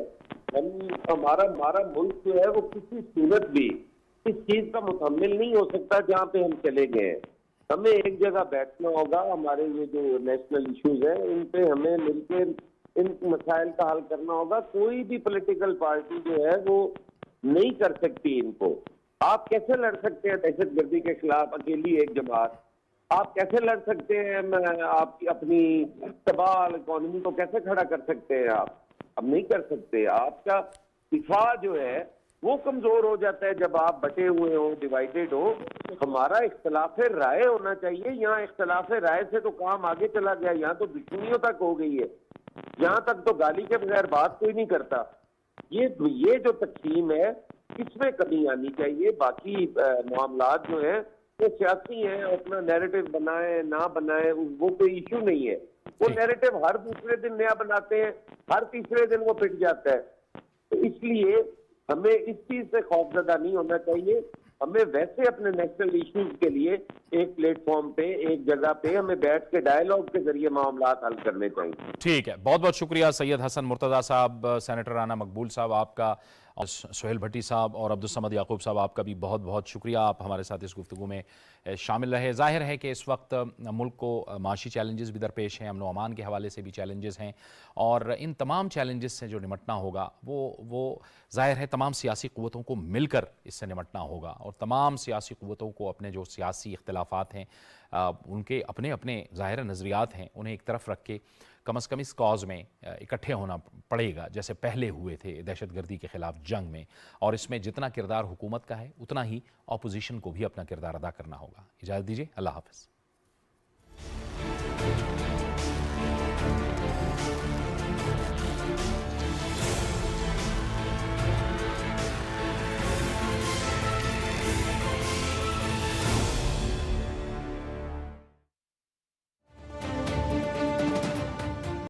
हमारा मुल्क जो है वो किसी सूरत भी इस चीज का मुकम्मिल नहीं हो सकता जहाँ पे हम चले गए हैं। हमें एक जगह बैठना होगा, हमारे ये जो नेशनल इश्यूज हैं इन पे हमें मिलकर इन मसाइल का हल करना होगा। कोई भी पॉलिटिकल पार्टी जो है वो नहीं कर सकती इनको। आप कैसे लड़ सकते हैं दहशतगर्दी के खिलाफ अकेली एक जमात? आप कैसे लड़ सकते हैं? आपकी अपनी तबाह इकोनॉमी को कैसे खड़ा कर सकते हैं आप? अब नहीं कर सकते। आपका दिफा जो है वो कमजोर हो जाता है जब आप बटे हुए हो, डिवाइडेड हो। हमारा इख्तलाफ राय होना चाहिए। यहाँ इख्तलाफ राय से तो काम आगे चला गया, यहाँ तो दुश्मनियों तक हो गई है, यहाँ तक तो गाली के बगैर बात कोई नहीं करता। ये जो तकसीम है इसमें कमी आनी चाहिए। बाकी मामलात जो है वो सियासी हैं, अपना नैरेटिव बनाए ना बनाए वो कोई इशू नहीं है। वो नैरेटिव हर दूसरे दिन नया बनाते हैं, हर तीसरे दिन वो पिट जाता है। तो इसलिए हमें इस चीज से खौफजदा नहीं होना चाहिए। हमें वैसे अपने नेशनल इश्यूज के लिए एक प्लेटफॉर्म पे, एक जगह पे हमें बैठ के डायलॉग के जरिए मामलात हल करने चाहिए। ठीक है, बहुत बहुत शुक्रिया सैयद हसन मुर्तज़ा साहब, सेनेटर राना मकबूल साहब आपका, और सुहेल भट्टी साहब और अब्दुल समद याकूब साहब आपका भी बहुत बहुत शुक्रिया, आप हमारे साथ इस गुफ्तगू में शामिल रहे। ज़ाहिर है कि इस वक्त मुल्क को माशी चैलेंजेस भी दरपेश हैं, अमन व अमान के हवाले से भी चैलेंजेस हैं, और इन तमाम चैलेंजेस से जो निमटना होगा वो ज़ाहिर है तमाम सियासी क़ुव्वतों को मिलकर इससे निमटना होगा, और तमाम सियासी क़ुव्वतों को अपने जो सियासी इख्तिलाफ़ात हैं, उनके अपने अपने ज़ाहिर नज़रियात हैं, उन्हें एक तरफ रख के कम अज़ कम इस कॉज़ में इकट्ठे होना पड़ेगा, जैसे पहले हुए थे दहशतगर्दी के ख़िलाफ़ जंग में। और इसमें जितना किरदार हुकूमत का है उतना ही अपोजिशन को भी अपना किरदार अदा करना होगा। इजाज़त दीजिए, अल्लाह हाफ़िज़।